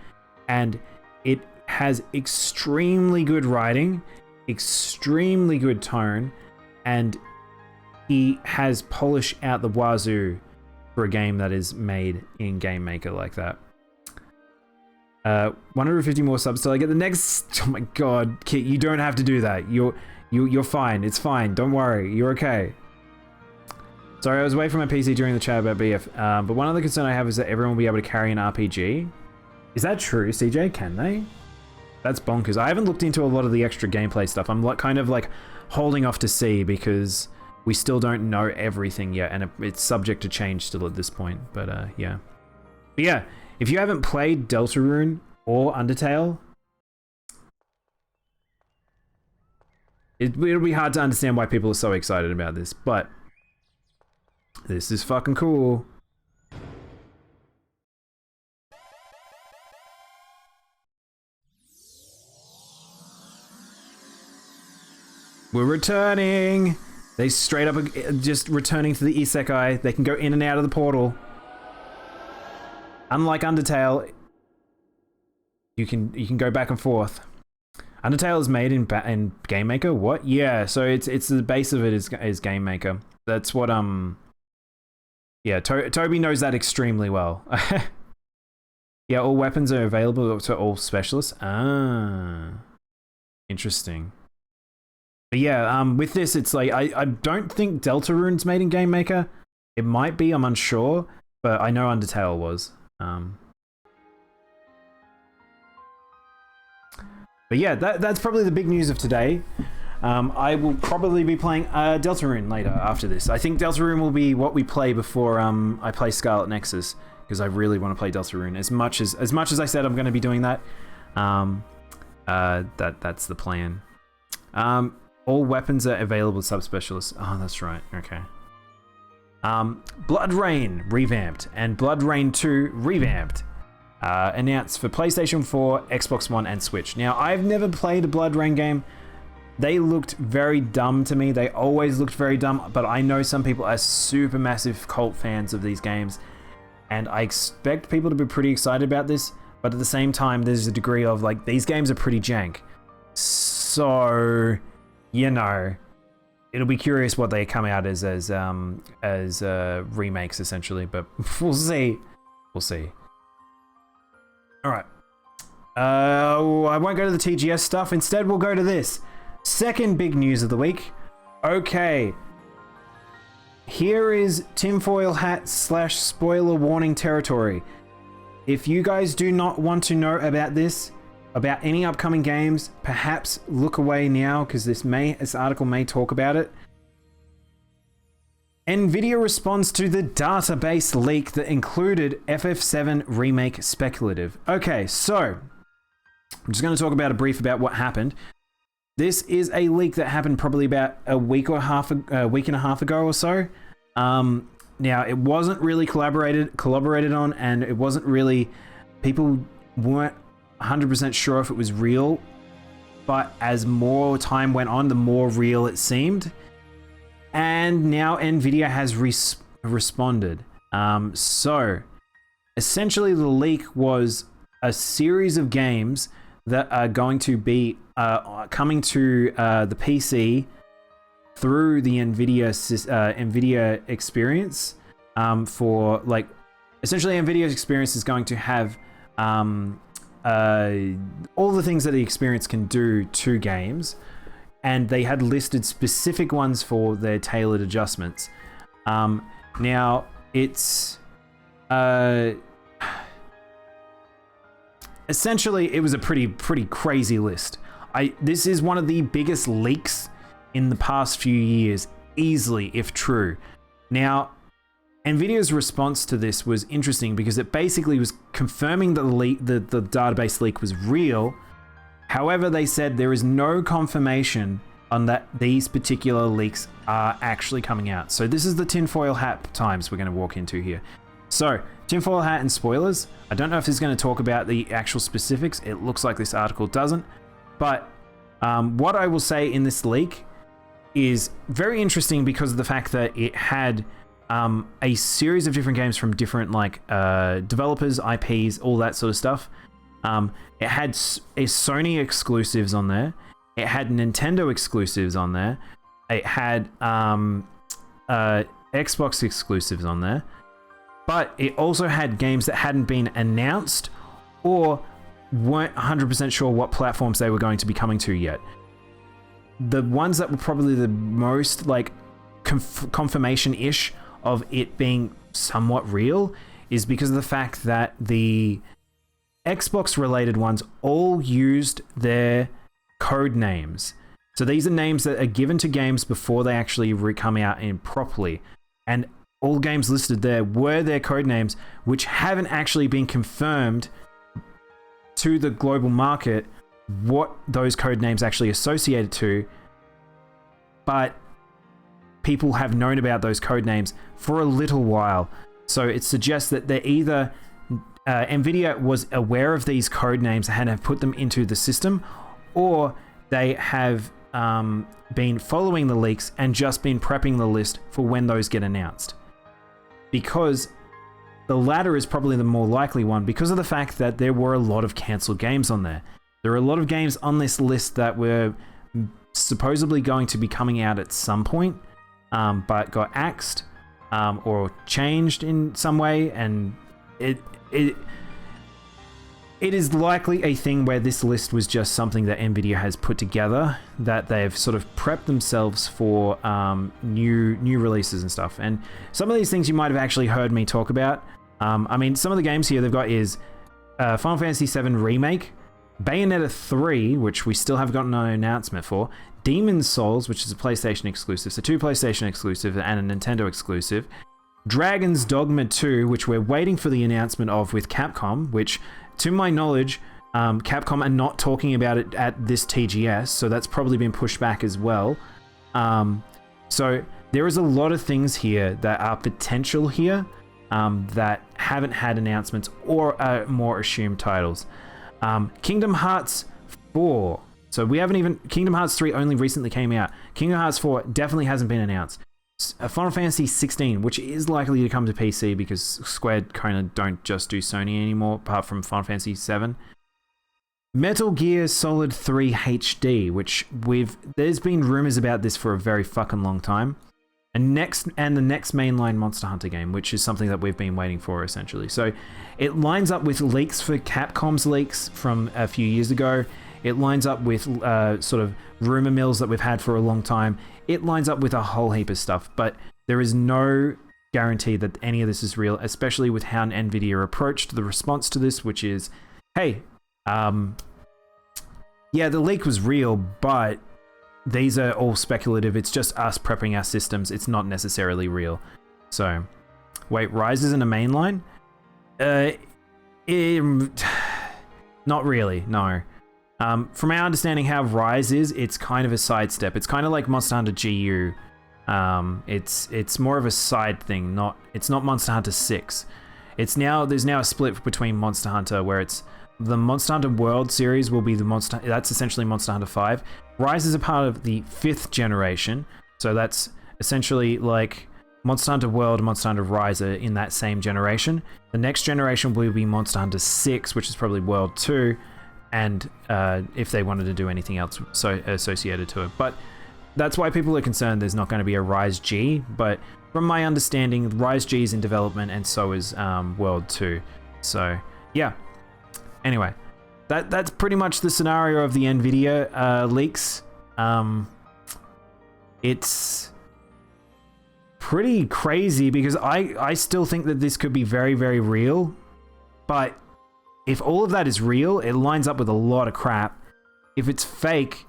and it has extremely good writing, extremely good tone, and he has polish out the wazoo for a game that is made in Game Maker like that. 150 more subs till I get the next. Oh my god, Kit, you don't have to do that. You're fine. It's fine. Don't worry. You're okay. Sorry, I was away from my PC during the chat about BF. But one other concern I have is that everyone will be able to carry an RPG. Is that true, CJ? Can they? That's bonkers. I haven't looked into a lot of the extra gameplay stuff. I'm kind of like holding off to see, because we still don't know everything yet, and it's subject to change still at this point. But yeah. But yeah, if you haven't played Deltarune or Undertale, it'll be hard to understand why people are so excited about this, but this is fucking cool. We're returning! They straight up are just returning to the isekai. They can go in and out of the portal. Unlike Undertale, you can go back and forth. Undertale is made in Game Maker. What? Yeah, so it's the base of it is Game Maker. That's what yeah, Toby knows that extremely well. Yeah, all weapons are available to all specialists. Ah, interesting. But yeah, with this, it's like I don't think Deltarune's made in Game Maker. It might be, I'm unsure, but I know Undertale was. But yeah, that's probably the big news of today. I will probably be playing Deltarune later after this. I think Deltarune will be what we play before I play Scarlet Nexus, because I really want to play Deltarune. As much as I said I'm going to be doing that, that's the plan. All weapons are available to subspecialists. Oh, that's right. Okay. Blood Rain revamped and Blood Rain 2 revamped. Announced for PlayStation 4, Xbox One, and Switch. Now, I've never played a Blood Rain game. they looked very dumb to me. They always looked very dumb, but I know some people are super massive cult fans of these games, and I expect people to be pretty excited about this, but at the same time, there's a degree of like, these games are pretty jank. So, you know, it'll be curious what they come out as remakes essentially, but we'll see. We'll see. All right. I won't go to the TGS stuff. Instead, we'll go to this. Second big news of the week. Okay. Here is tinfoil hat / spoiler warning territory. If you guys do not want to know about this, about any upcoming games, perhaps look away now, because this article may talk about it. Nvidia responds to the database leak that included FF7 remake speculative. Okay, so I'm just going to talk about about what happened. This is a leak that happened probably about a week and a half ago or so. Now, it wasn't really collaborated on, and it wasn't really, people weren't 100% sure if it was real, but as more time went on, the more real it seemed. And now Nvidia has responded. So essentially the leak was a series of games that are going to be coming to the PC through the Nvidia experience, for like, essentially Nvidia's experience is going to have all the things that the experience can do to games, and they had listed specific ones for their tailored adjustments. Now it's essentially, it was a pretty crazy list. This is one of the biggest leaks in the past few years, easily, if true. Now, Nvidia's response to this was interesting because it basically was confirming that the database leak was real. However, they said there is no confirmation on that these particular leaks are actually coming out. So this is the tinfoil hat times we're going to walk into here. So, tinfoil hat and spoilers. I don't know if this is going to talk about the actual specifics. It looks like this article doesn't. But what I will say in this leak is very interesting because of the fact that it had a series of different games from different developers, IPs, all that sort of stuff. It had Sony exclusives on there. It had Nintendo exclusives on there. It had Xbox exclusives on there. But it also had games that hadn't been announced or weren't 100% sure what platforms they were going to be coming to yet. The ones that were probably the most confirmation-ish of it being somewhat real is because of the fact that the Xbox-related ones all used their code names. So these are names that are given to games before they actually come out in properly. And all games listed there were their code names, which haven't actually been confirmed to the global market what those code names actually associated to, but people have known about those code names for a little while. So it suggests that they're either Nvidia was aware of these code names and have put them into the system, or they have been following the leaks and just been prepping the list for when those get announced. Because the latter is probably the more likely one because of the fact that there were a lot of cancelled games on there. There are a lot of games on this list that were supposedly going to be coming out at some point, but got axed or changed in some way, and it is likely a thing where this list was just something that Nvidia has put together, that they've sort of prepped themselves for new releases and stuff. And some of these things you might have actually heard me talk about. I mean, some of the games here they've got is Final Fantasy VII Remake, Bayonetta 3, which we still have gotten no announcement for, Demon's Souls, which is a PlayStation exclusive, so 2 PlayStation exclusive and a Nintendo exclusive, Dragon's Dogma 2, which we're waiting for the announcement of with Capcom, which, to my knowledge, Capcom are not talking about it at this TGS, so that's probably been pushed back as well. So there is a lot of things here that are potential here that haven't had announcements or more assumed titles. Kingdom Hearts 4. So we haven't even... Kingdom Hearts 3 only recently came out. Kingdom Hearts 4 definitely hasn't been announced. Final Fantasy 16, which is likely to come to PC because Square kind of don't just do Sony anymore, apart from Final Fantasy 7. Metal Gear Solid 3 HD, which there's been rumors about this for a very fucking long time. And the next mainline Monster Hunter game, which is something that we've been waiting for essentially. So it lines up with leaks for Capcom's leaks from a few years ago. It lines up with sort of rumor mills that we've had for a long time. It lines up with a whole heap of stuff, but there is no guarantee that any of this is real, especially with how Nvidia approached the response to this, which is, hey, yeah, the leak was real, but these are all speculative. It's just us prepping our systems. It's not necessarily real. So, wait, Rise isn't a mainline? Not really, no. From our understanding how Rise is, it's kind of a sidestep. It's kind of like Monster Hunter GU. It's more of a side thing, it's not Monster Hunter 6. There's now a split between Monster Hunter where it's the Monster Hunter World series will be that's essentially Monster Hunter 5. Rise is a part of the 5th generation, so that's essentially like Monster Hunter World and Monster Hunter Rise are in that same generation. The next generation will be Monster Hunter 6, which is probably World 2, and if they wanted to do anything else associated to it. But that's why people are concerned there's not going to be a Rise G, but from my understanding, Rise G is in development and so is World 2. So, yeah. Anyway, that's pretty much the scenario of the Nvidia leaks. It's pretty crazy because I still think that this could be very, very real. But if all of that is real, it lines up with a lot of crap. If it's fake,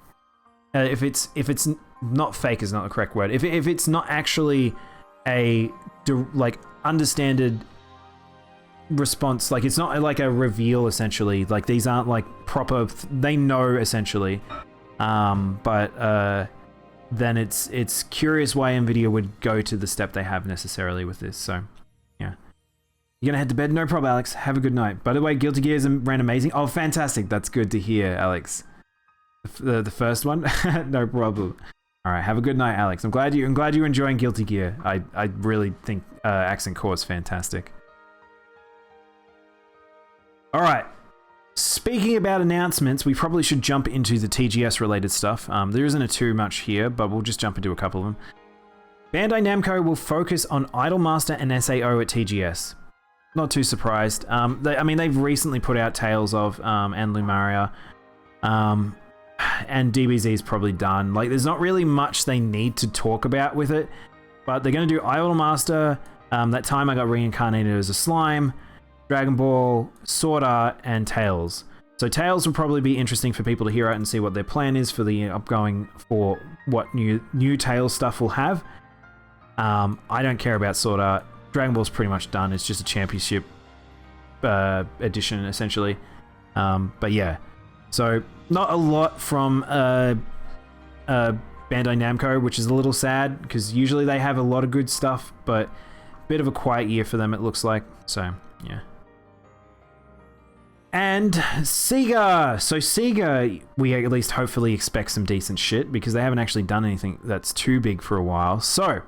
if it's not fake is not the correct word. If it's not actually a like understanded response, like it's not like a reveal essentially, like these aren't like proper, they know essentially, but then it's curious why Nvidia would go to the step they have necessarily with this. So yeah, you're gonna head to bed? No problem, Alex, have a good night. By the way, Guilty Gears ran amazing. Oh, fantastic, that's good to hear, Alex. The first one. No problem. All right, have a good night, Alex. I'm glad you're enjoying Guilty Gear. I really think Accent Core is fantastic. All right, speaking about announcements, we probably should jump into the TGS related stuff. There isn't too much here, but we'll just jump into a couple of them. Bandai Namco will focus on Idolmaster and SAO at TGS. Not too surprised. They've recently put out Tales of and Lumaria, and DBZ is probably done. Like, there's not really much they need to talk about with it, but they're going to do Idolmaster. That time I got reincarnated as a slime. Dragon Ball, Sword Art, and Tales. So Tales will probably be interesting for people to hear out and see what their plan is for the upcoming, for what new Tales stuff we'll have. I don't care about Sword Art. Dragon Ball's pretty much done. It's just a championship edition, essentially. But yeah. So not a lot from Bandai Namco, which is a little sad, because usually they have a lot of good stuff, but a bit of a quiet year for them, it looks like. So, yeah. And Sega! So Sega, we at least hopefully expect some decent shit, because they haven't actually done anything that's too big for a while. So,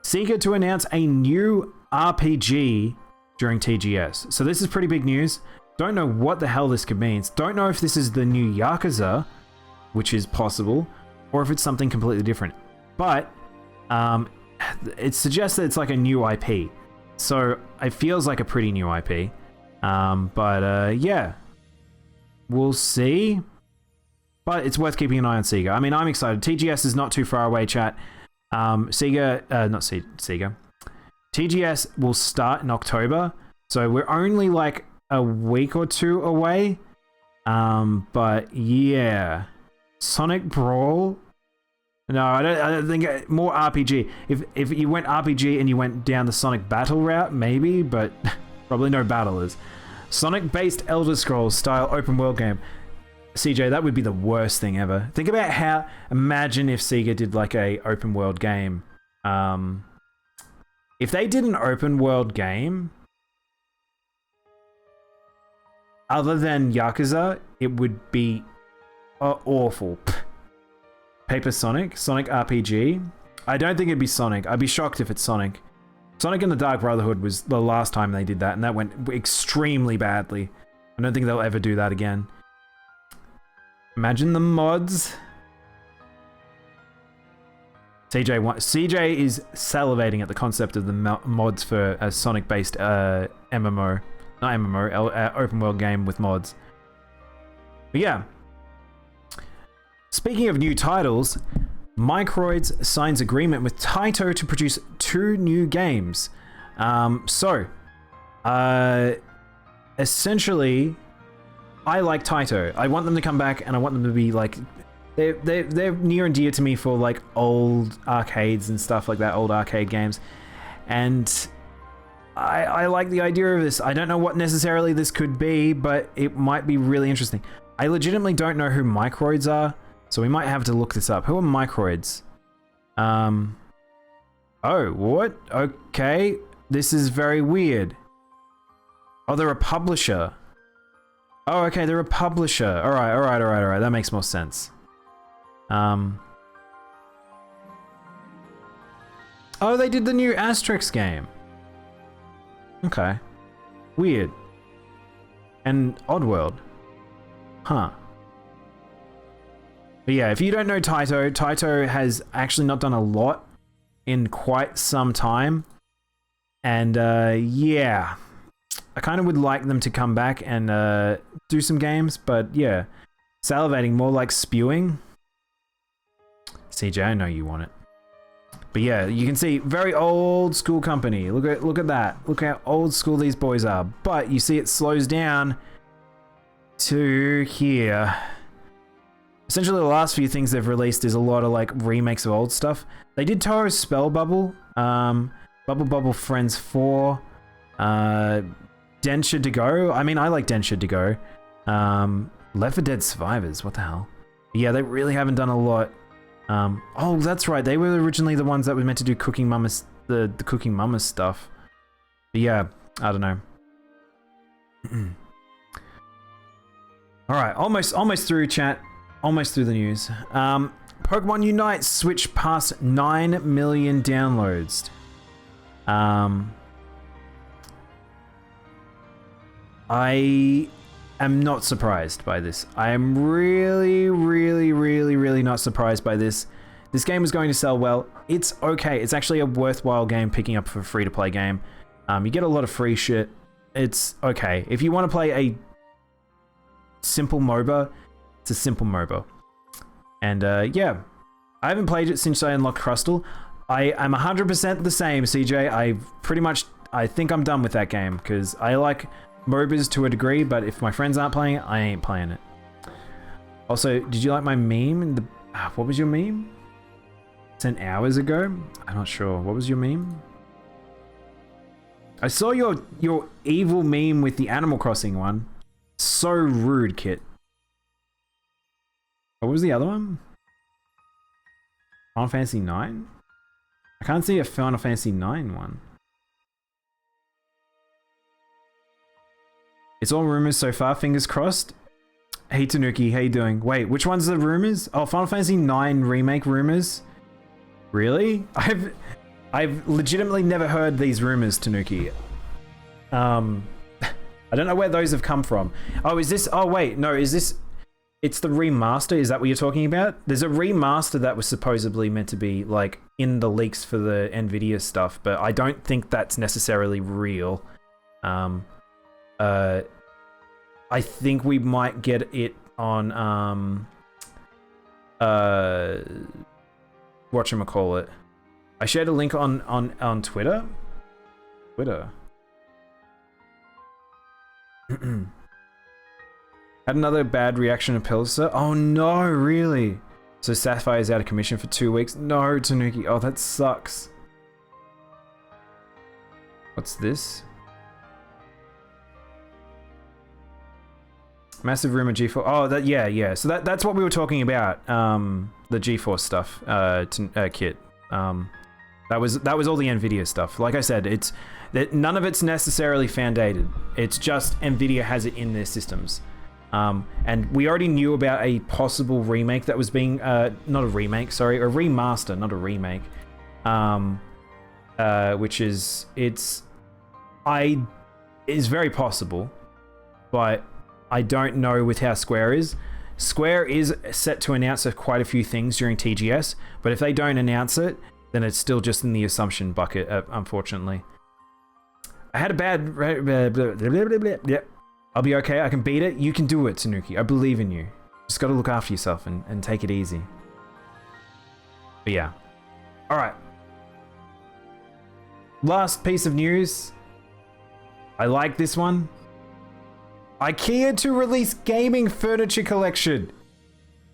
Sega to announce a new RPG during TGS. So this is pretty big news. Don't know what the hell this could mean. Don't know if this is the new Yakuza, which is possible, or if it's something completely different. But it suggests that it's like a new IP. So it feels like a pretty new IP. Yeah, we'll see. But it's worth keeping an eye on Sega. I mean, I'm excited. TGS is not too far away, chat. Sega. TGS will start in October. So we're only like a week or two away. But yeah. Sonic Brawl. No, I don't think more RPG. If you went RPG and you went down the Sonic Battle route, maybe, but probably no battlers. Sonic-based Elder Scrolls style open world game. CJ, that would be the worst thing ever. Think about how. Imagine if Sega did like a open world game. If they did an open world game, other than Yakuza, it would be awful. Paper Sonic? Sonic RPG? I don't think it'd be Sonic. I'd be shocked if it's Sonic. Sonic and the Dark Brotherhood was the last time they did that, and that went extremely badly. I don't think they'll ever do that again. Imagine the mods. CJ is salivating at the concept of the mods for a Sonic-based MMO. Not MMO, open world game with mods. But yeah. Speaking of new titles, Microids signs agreement with Taito to produce 2 new games. Essentially, I like Taito. I want them to come back, and I want them to be like, they're near and dear to me for like old arcades and stuff like that, old arcade games, and I like the idea of this. I don't know what necessarily this could be, but it might be really interesting. I legitimately don't know who Microids are. So we might have to look this up. Who are Microids? Oh, what? Okay. This is very weird. Oh, they're a publisher. Oh, okay, they're a publisher. Alright. That makes more sense. Oh, they did the new Asterix game. Okay. Weird. And Oddworld. Huh. But yeah, if you don't know Taito, Taito has actually not done a lot in quite some time. And yeah, I kind of would like them to come back and do some games, but yeah, salivating, more like spewing. CJ, I know you want it. But yeah, you can see very old school company. Look at that. Look how old school these boys are. But you see it slows down to here. Essentially, the last few things they've released is a lot of like remakes of old stuff. They did Toro's Spell Bubble, Bubble Friends 4, Densha to Go. I mean, I like Densha to Go. Left 4 Dead Survivors, what the hell? Yeah, they really haven't done a lot. Oh, that's right. They were originally the ones that were meant to do Cooking Mama, the Cooking Mama stuff. But yeah, I don't know. All right, almost through, chat. Almost through the news. Pokemon Unite switched past 9 million downloads. I am not surprised by this. I am really not surprised by this. This game is going to sell well. It's okay. It's actually a worthwhile game picking up for a free-to-play game. You get a lot of free shit. It's okay. If you want to play a simple MOBA, it's a simple MOBA. And yeah, I haven't played it since I unlocked Crustal. I am 100% the same, CJ. I think I'm done with that game because I like MOBAs to a degree, but if my friends aren't playing it, I ain't playing it. Also, did you like my meme? What was your meme? 10 hours ago? I'm not sure. What was your meme? I saw your evil meme with the Animal Crossing one. So rude, Kit. What was the other one? Final Fantasy 9? I can't see a Final Fantasy 9 one. It's all rumors so far, fingers crossed. Hey Tanuki, how you doing? Wait, which one's the rumors? Oh, Final Fantasy 9 remake rumors? Really? I've legitimately never heard these rumors, Tanuki. I don't know where those have come from. Oh, is this... Oh, wait, no, is this... It's the remaster, is that what you're talking about? There's a remaster that was supposedly meant to be, like, in the leaks for the Nvidia stuff, but I don't think that's necessarily real. I think we might get it on, whatchamacallit. I shared a link on Twitter. Had another bad reaction to Pelissa. Oh no, really? So Sapphire's out of commission for 2 weeks? No, Tanuki. Oh, that sucks. What's this? Massive rumor G4. Oh, yeah. So that's what we were talking about. The G4 stuff. Kit. That was all the Nvidia stuff. Like I said, none of it's necessarily fan dated. It's just Nvidia has it in their systems. And we already knew about a possible remake that was being not a remake, sorry, a remaster, not a remake. Which is very possible, but I don't know with how Square is. Square is set to announce quite a few things during TGS, but if they don't announce it, then it's still just in the assumption bucket, unfortunately. I had a bad... Yep. I'll be okay. I can beat it. You can do it, Tanuki. I believe in you. Just got to look after yourself and take it easy. But yeah. Alright. Last piece of news. I like this one. IKEA to release gaming furniture collection.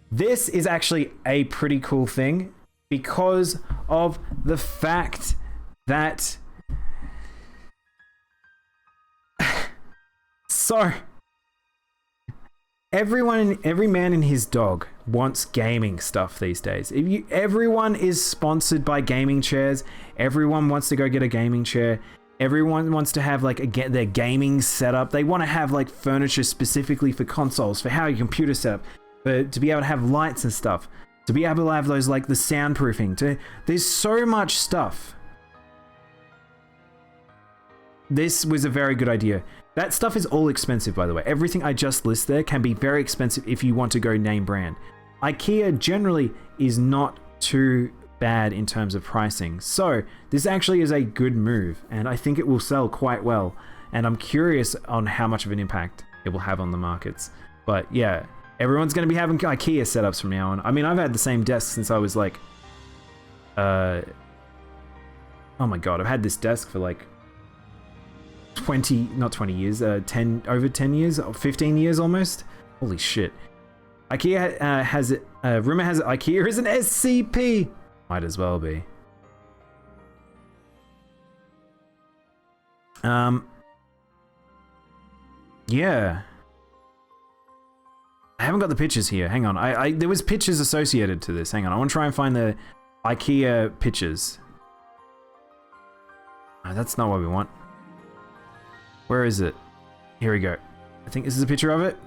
This is actually a pretty cool thing because of the fact that... So, every man and his dog wants gaming stuff these days. Everyone is sponsored by gaming chairs. Everyone wants to go get a gaming chair. Everyone wants to have like their gaming setup. They want to have like furniture specifically for consoles, for how your computer setup, to be able to have lights and stuff, to be able to have those like the soundproofing. There's so much stuff. This was a very good idea. That stuff is all expensive, by the way. Everything I just list there can be very expensive if you want to go name brand. IKEA generally is not too bad in terms of pricing. So this actually is a good move, and I think it will sell quite well. And I'm curious on how much of an impact it will have on the markets. But yeah, everyone's going to be having IKEA setups from now on. I mean, I've had the same desk since I was like... oh my god, I've had this desk for like... 20 years, over 10 years, 15 years almost. Holy shit. IKEA has it, rumor has it IKEA is an SCP. Might as well be. Yeah. I haven't got the pictures here. Hang on. There was pictures associated to this. Hang on. I want to try and find the IKEA pictures. Oh, that's not what we want. Where is it? Here we go. I think this is a picture of it.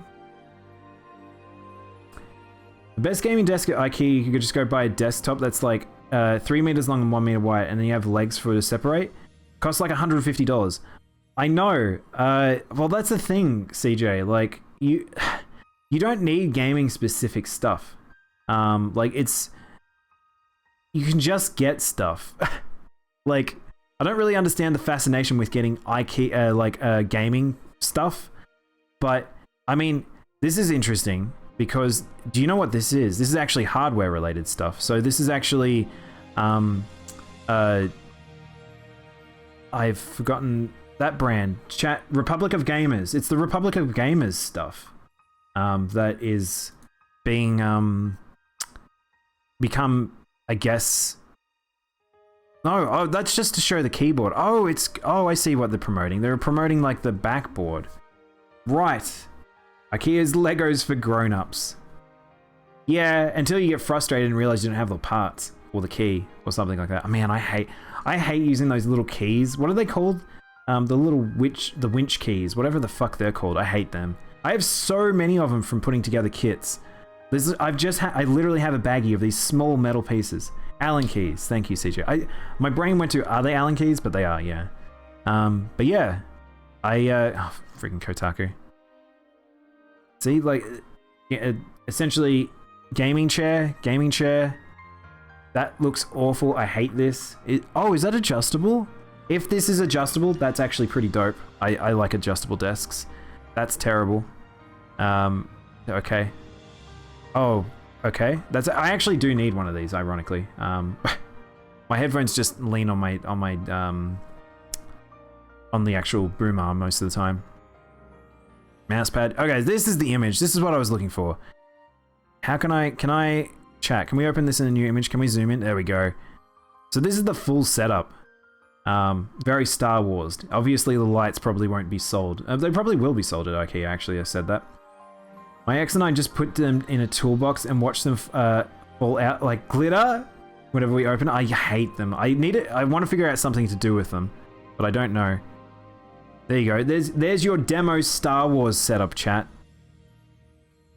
The best gaming desk at IKEA, you could just go buy a desktop that's like 3 meters long and 1 meter wide, and then you have legs for it to separate. Costs like $150. I know. Well, that's the thing, CJ. Like, you don't need gaming specific stuff. Like, you can just get stuff. Like, I don't really understand the fascination with getting IKEA, gaming stuff. But, I mean, this is interesting because, do you know what this is? This is actually hardware related stuff. So this is actually, I've forgotten that brand. Republic of Gamers. It's the Republic of Gamers stuff. That is being, become, I guess... No, oh, that's just to show the keyboard. Oh, I see what they're promoting. They're promoting like the backboard. Right. IKEA's Legos for grown-ups. Yeah, until you get frustrated and realize you don't have the parts or the key or something like that. Oh, man, I hate using those little keys. What are they called? The winch keys, whatever the fuck they're called. I hate them. I have so many of them from putting together kits. I literally have a baggie of these small metal pieces. Allen keys. Thank you, CJ. My brain went to, are they Allen keys? But they are, yeah. But yeah. Freaking Kotaku. See, like, yeah, essentially, gaming chair. That looks awful. I hate this. Oh, is that adjustable? If this is adjustable, that's actually pretty dope. I like adjustable desks. That's terrible. Okay. Oh, okay. I actually do need one of these, ironically. My headphones just lean on the actual boom arm most of the time. Mousepad. Okay, this is the image. This is what I was looking for. How can I chat? Can we open this in a new image? Can we zoom in? There we go. So this is the full setup. Very Star Wars. Obviously the lights probably won't be sold. They probably will be sold at IKEA, actually. I said that. My ex and I just put them in a toolbox and watched them fall out like glitter whenever we open it. I hate them. I want to figure out something to do with them, but I don't know. There you go. There's your demo Star Wars setup, chat.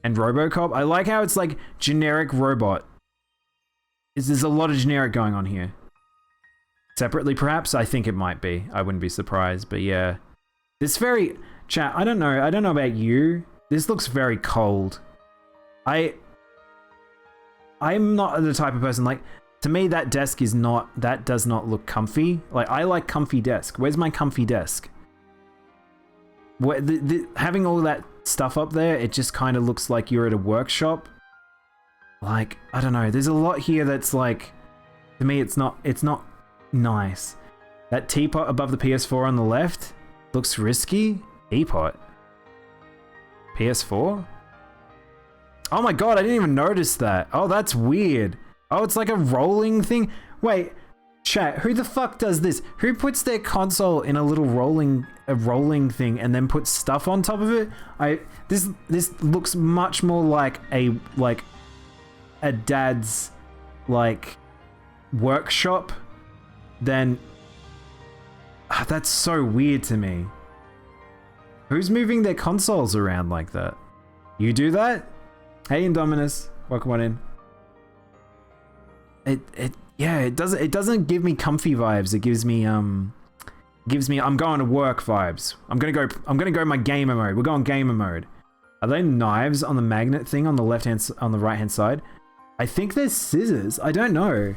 and RoboCop. I like how it's like generic robot. There's a lot of generic going on here. Separately, perhaps? I think it might be. I wouldn't be surprised, but yeah. This very... Chat, I don't know about you. This looks very cold. I'm not the type of person, like, to me that desk is not... That does not look comfy. Like, I like comfy desk. Where's my comfy desk? What, having all that stuff up there, it just kind of looks like you're at a workshop. Like, I don't know. There's a lot here that's like... To me, it's not nice. That teapot above the PS4 on the left looks risky. Teapot. PS4? Oh my god, I didn't even notice that. Oh, that's weird. Oh, it's like a rolling thing. Wait, chat, who the fuck does this? Who puts their console in a little rolling thing and then puts stuff on top of it? This looks much more like a dad's like workshop than... that's so weird to me. Who's moving their consoles around like that? You do that? Hey, Indominus, welcome on in. It doesn't give me comfy vibes. It gives me I'm going to work vibes. I'm gonna go my gamer mode. We're going gamer mode. Are they knives on the magnet thing on the right hand side? I think there's scissors. I don't know.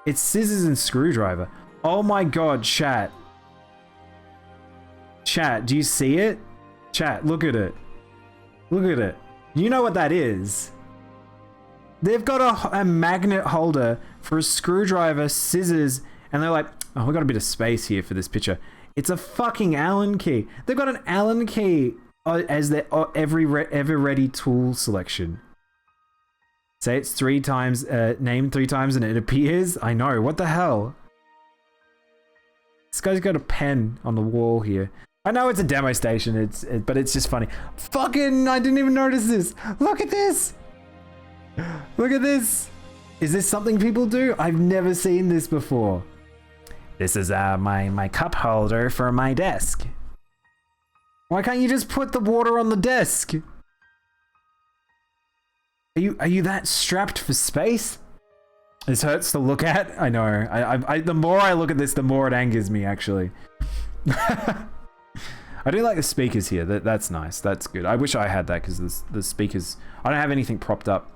It's scissors and screwdriver. Oh my god, chat. Chat, do you see it? Chat, look at it. Look at it. You know what that is. They've got a magnet holder for a screwdriver, scissors, and they're like, oh, we got a bit of space here for this picture. It's a fucking Allen key. They've got an Allen key as their ever ready tool selection. Say it's 3 times, name 3 times and it appears. I know, what the hell? This guy's got a pen on the wall here. I know it's a demo station, but it's just funny. Fucking, I didn't even notice this. Look at this. Look at this. Is this something people do? I've never seen this before. This is my cup holder for my desk. Why can't you just put the water on the desk? Are you that strapped for space? This hurts to look at. I know. The more I look at this, the more it angers me, actually. I do like the speakers here. That's nice. That's good. I wish I had that because the speakers... I don't have anything propped up.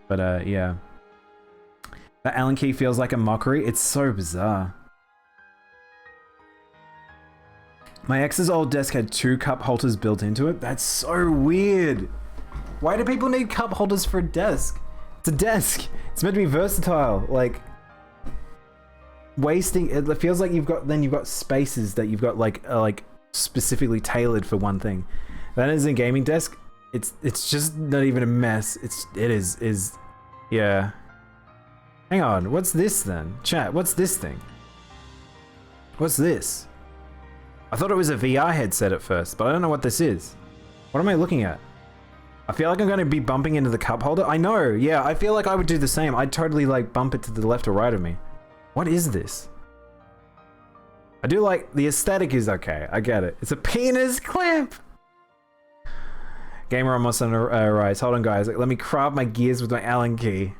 But yeah. The Allen key feels like a mockery. It's so bizarre. My ex's old desk had 2 cup holders built into it. That's so weird. Why do people need cup holders for a desk? It's a desk. It's meant to be versatile. Like, wasting... It feels like you've got spaces that you've got like specifically tailored for one thing. That is a gaming desk. It's just not even a mess. It is yeah. Hang on, what's this then? Chat, what's this thing? What's this? I thought it was a VR headset at first, but I don't know what this is. What am I looking at? I feel like I'm going to be bumping into the cup holder. I know, yeah, I feel like I would do the same. I'd totally like bump it to the left or right of me. What is this? I do like, the aesthetic is okay, I get it. It's a penis clamp! Gamer almost on a rise. Hold on, guys. Let me craft my gears with my Allen key.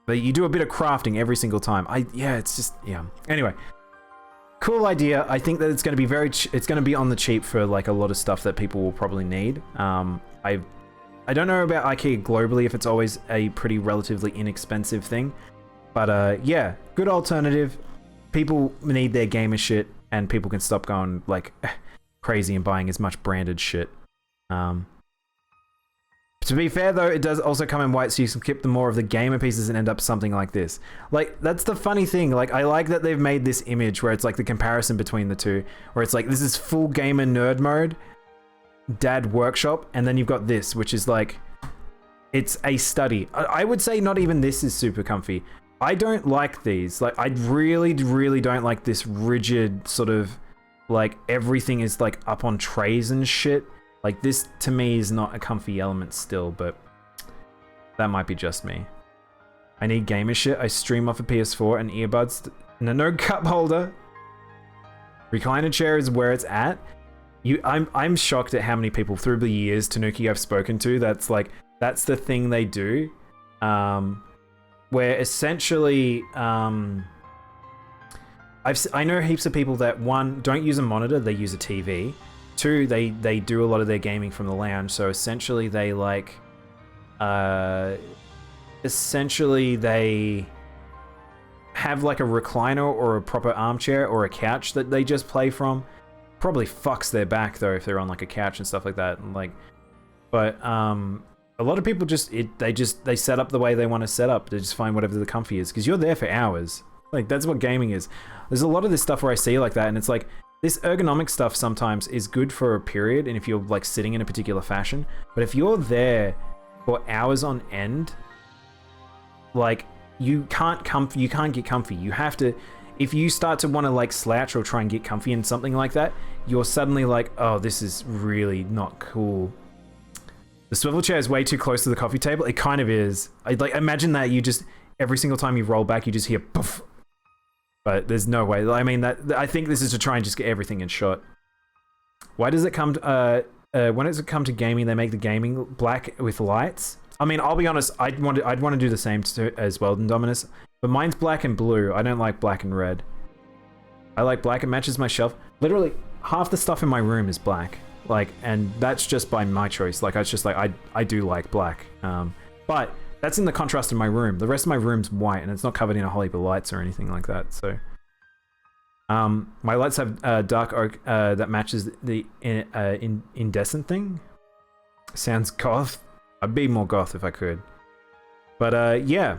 But you do a bit of crafting every single time. Yeah, it's just, yeah. Anyway. Cool idea. I think that it's going to be it's going to be on the cheap for like a lot of stuff that people will probably need. I don't know about IKEA globally if it's always a pretty relatively inexpensive thing. But yeah, good alternative. People need their gamer shit and people can stop going like crazy and buying as much branded shit. To be fair though, it does also come in white, so you can skip the more of the gamer pieces and end up something like this. Like, that's the funny thing. Like, I like that they've made this image where it's like the comparison between the two, where it's like, this is full gamer nerd mode, dad workshop, and then you've got this, which is like, it's a study. I would say not even this is super comfy. I don't like these. Like, I really, really don't like this rigid sort of, like, everything is like up on trays and shit. Like, this, to me, is not a comfy element still, but that might be just me. I need gamer shit. I stream off a PS4 and earbuds. No cup holder. Recliner chair is where it's at. I'm shocked at how many people through the years, Tanuki, I've spoken to. That's the thing they do, where essentially, I know heaps of people that, one, don't use a monitor, they use a TV. Two, they do a lot of their gaming from the lounge. So essentially, they have like a recliner or a proper armchair or a couch that they just play from. Probably fucks their back though if they're on like a couch and stuff like that. And but a lot of people they set up the way they want to set up. They just find whatever the comfy is, because you're there for hours. Like, that's what gaming is. There's a lot of this stuff where I see like that, and it's like, this ergonomic stuff sometimes is good for a period, and if you're like sitting in a particular fashion. But if you're there for hours on end, like, you can't get comfy. You have to, if you start to want to like slouch or try and get comfy in something like that, you're suddenly like, oh, this is really not cool. The swivel chair is way too close to the coffee table. It kind of is. I'd like imagine that you just, every single time you roll back, you just hear poof. But there's no way. I mean, I think this is to try and just get everything in shot. Why does it come to, when does it come to gaming, they make the gaming black with lights? I mean, I'll be honest, I'd want to do the same as well, Indominus. But mine's black and blue. I don't like black and red. I like black. It matches my shelf. Literally, half the stuff in my room is black. Like, and that's just by my choice. Like, it's just like, I do like black. But that's in the contrast in my room. The rest of my room's white, and it's not covered in a whole heap of lights or anything like that. So, my lights have dark oak that matches the indecent thing. Sounds goth. I'd be more goth if I could. But yeah.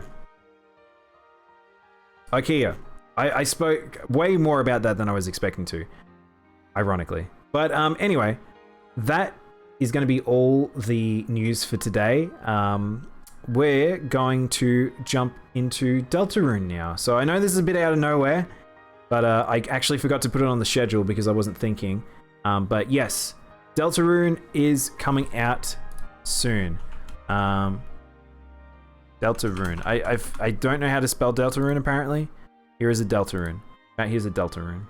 IKEA. I spoke way more about that than I was expecting to, ironically. But anyway, that is going to be all the news for today. We're going to jump into Deltarune now. So I know this is a bit out of nowhere, but I actually forgot to put it on the schedule because I wasn't thinking. But yes, Deltarune is coming out soon. Deltarune. I don't know how to spell Deltarune apparently. Here is a Deltarune. Here's a Deltarune.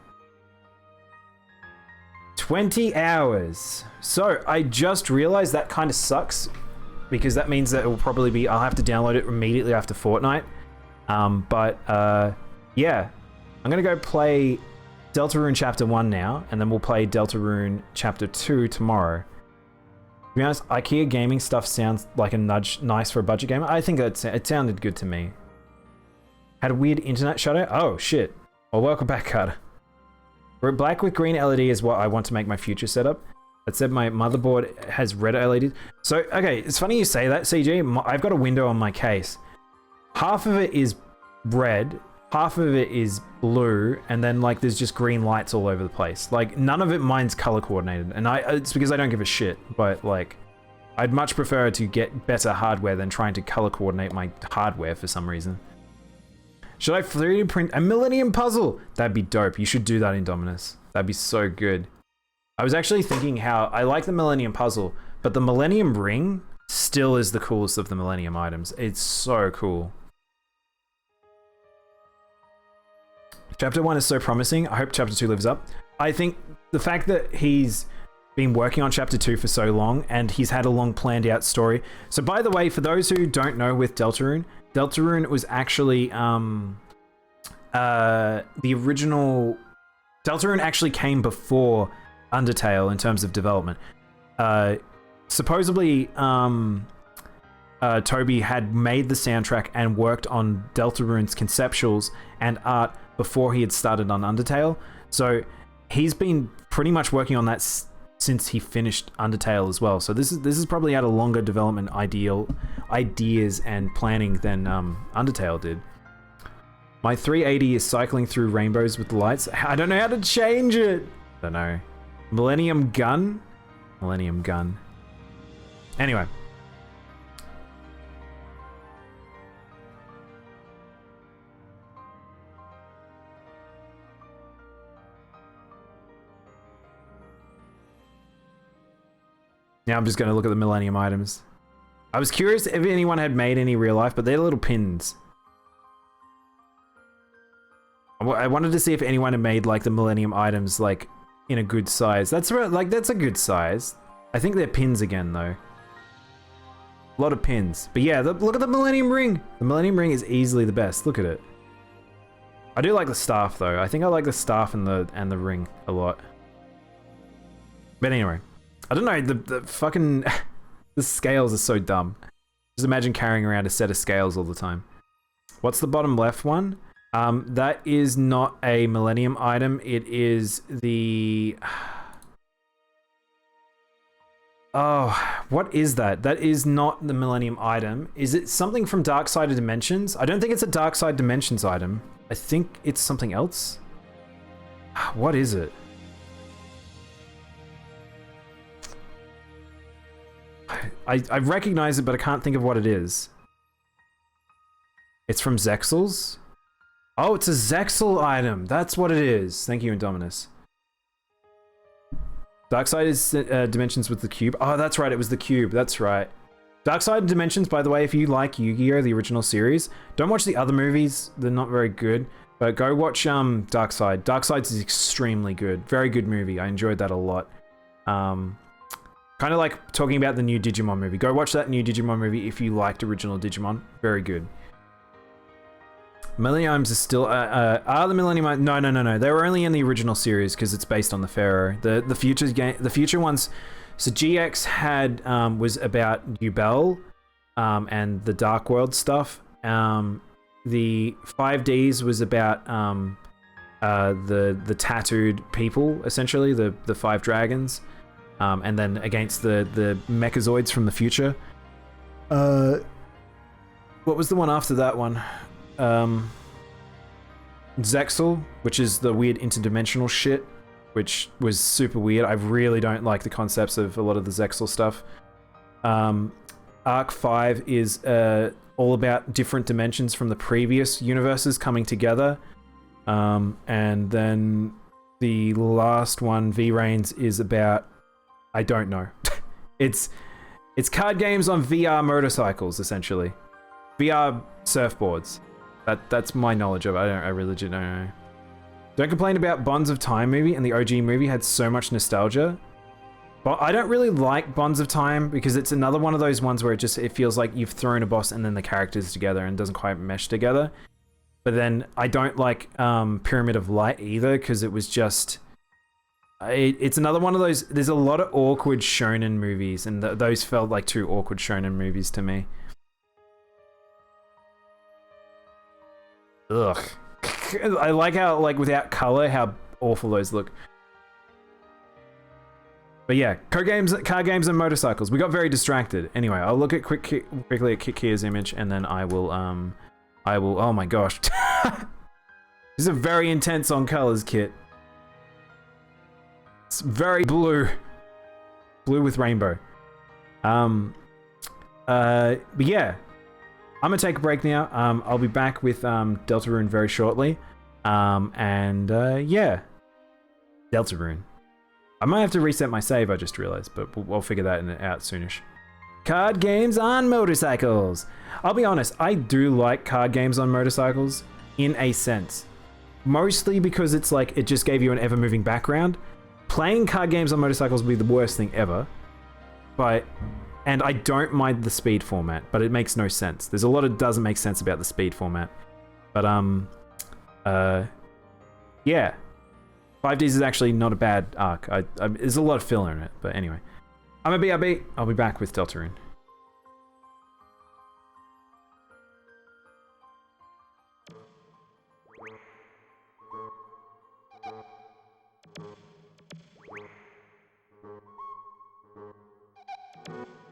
20 hours. So I just realized that kind of sucks, because that means that it will probably be, I'll have to download it immediately after Fortnite. Yeah, I'm gonna go play Deltarune Chapter 1 now, and then we'll play Deltarune Chapter 2 tomorrow. To be honest, IKEA gaming stuff sounds like a nice for a budget gamer. I think it sounded good to me. Had a weird internet shutter? Oh shit. Well, welcome back, Carter. Black with green LED is what I want to make my future setup. That said, my motherboard has red LEDs. So, okay, it's funny you say that, CG. I've got a window on my case. Half of it is red, half of it is blue, and then like there's just green lights all over the place. Like, none of it mine's color coordinated, and it's because I don't give a shit. But like, I'd much prefer to get better hardware than trying to color coordinate my hardware for some reason. Should I 3D print a Millennium Puzzle? That'd be dope. You should do that, Indominus. That'd be so good. I was actually thinking how I like the Millennium Puzzle, but the Millennium Ring still is the coolest of the Millennium items. It's so cool. Chapter 1 is so promising. I hope Chapter 2 lives up. I think the fact that he's been working on Chapter 2 for so long, and he's had a long planned out story. So by the way, for those who don't know with Deltarune, Deltarune was actually the original. Deltarune actually came before Undertale in terms of development. Supposedly, Toby had made the soundtrack and worked on Deltarune's conceptuals and art before he had started on Undertale. So he's been pretty much working on that since he finished Undertale as well. So this is probably had a longer development ideas and planning than Undertale did. My 380 is cycling through rainbows with the lights. I don't know how to change it. I don't know. Millennium Gun? Millennium Gun. Anyway. Now I'm just going to look at the Millennium items. I was curious if anyone had made any real life, but they're little pins. I wanted to see if anyone had made like the Millennium items like in a good size. That's right, like that's a good size. I think they're pins again though. A lot of pins. But yeah, look at the Millennium Ring. The Millennium Ring is easily the best. Look at it. I do like the staff though. I think I like the staff and the ring a lot. But anyway, I don't know, the fucking the scales are so dumb. Just imagine carrying around a set of scales all the time. What's the bottom left one? That is not a Millennium item. It is the... Oh, what is that? That is not the Millennium item. Is it something from Dark Side of Dimensions? I don't think it's a Dark Side Dimensions item. I think it's something else. What is it? I recognize it, but I can't think of what it is. It's from Zexal's? Oh, it's a Zexal item. That's what it is. Thank you, Indominus. Darkside is Dimensions with the cube. Oh, that's right. It was the cube. That's right. Darkside Dimensions, by the way, if you like Yu-Gi-Oh! The original series, don't watch the other movies. They're not very good. But go watch Darkside. Darkside is extremely good. Very good movie. I enjoyed that a lot. Kind of like talking about the new Digimon movie. Go watch that new Digimon movie if you liked original Digimon. Very good. Millenniums are still are the Millennium? No. They were only in the original series because it's based on the Pharaoh. The future ones. So GX had was about Yubel and the Dark World stuff. The 5Ds was about the tattooed people, essentially the 5 dragons, and then against the Mechazoids from the future. What was the one after that one? Zexal, which is the weird interdimensional shit, which was super weird. I really don't like the concepts of a lot of the Zexal stuff. Arc 5 is all about different dimensions from the previous universes coming together. And then the last one, V-Reigns, is about... I don't know. It's card games on VR motorcycles, essentially. VR surfboards. That's my knowledge of it. I really don't know. Don't complain about Bonds of Time movie, and the OG movie had so much nostalgia. But I don't really like Bonds of Time because it's another one of those ones where it feels like you've thrown a boss and then the characters together and doesn't quite mesh together. But then I don't like Pyramid of Light either because it was just... It's another one of those... There's a lot of awkward shonen movies, and those felt like 2 awkward shonen movies to me. Ugh. I like how, like, without color, how awful those look. But yeah, card games and motorcycles. We got very distracted. Anyway, I'll look at quickly at Kikia's image, and then I will, oh my gosh. This is a very intense on colors, Kit. It's very blue. Blue with rainbow. But yeah. I'm gonna take a break now. I'll be back with Deltarune very shortly. Yeah. Deltarune. I might have to reset my save, I just realized, but we'll figure that out soonish. Card games on motorcycles. I'll be honest, I do like card games on motorcycles in a sense. Mostly because it's like, it just gave you an ever-moving background. Playing card games on motorcycles would be the worst thing ever. And I don't mind the speed format, but it makes no sense. There's a lot that doesn't make sense about the speed format. But, yeah. 5Ds is actually not a bad arc. There's a lot of filler in it, but anyway. I'm a BRB. I'll be back with Deltarune. You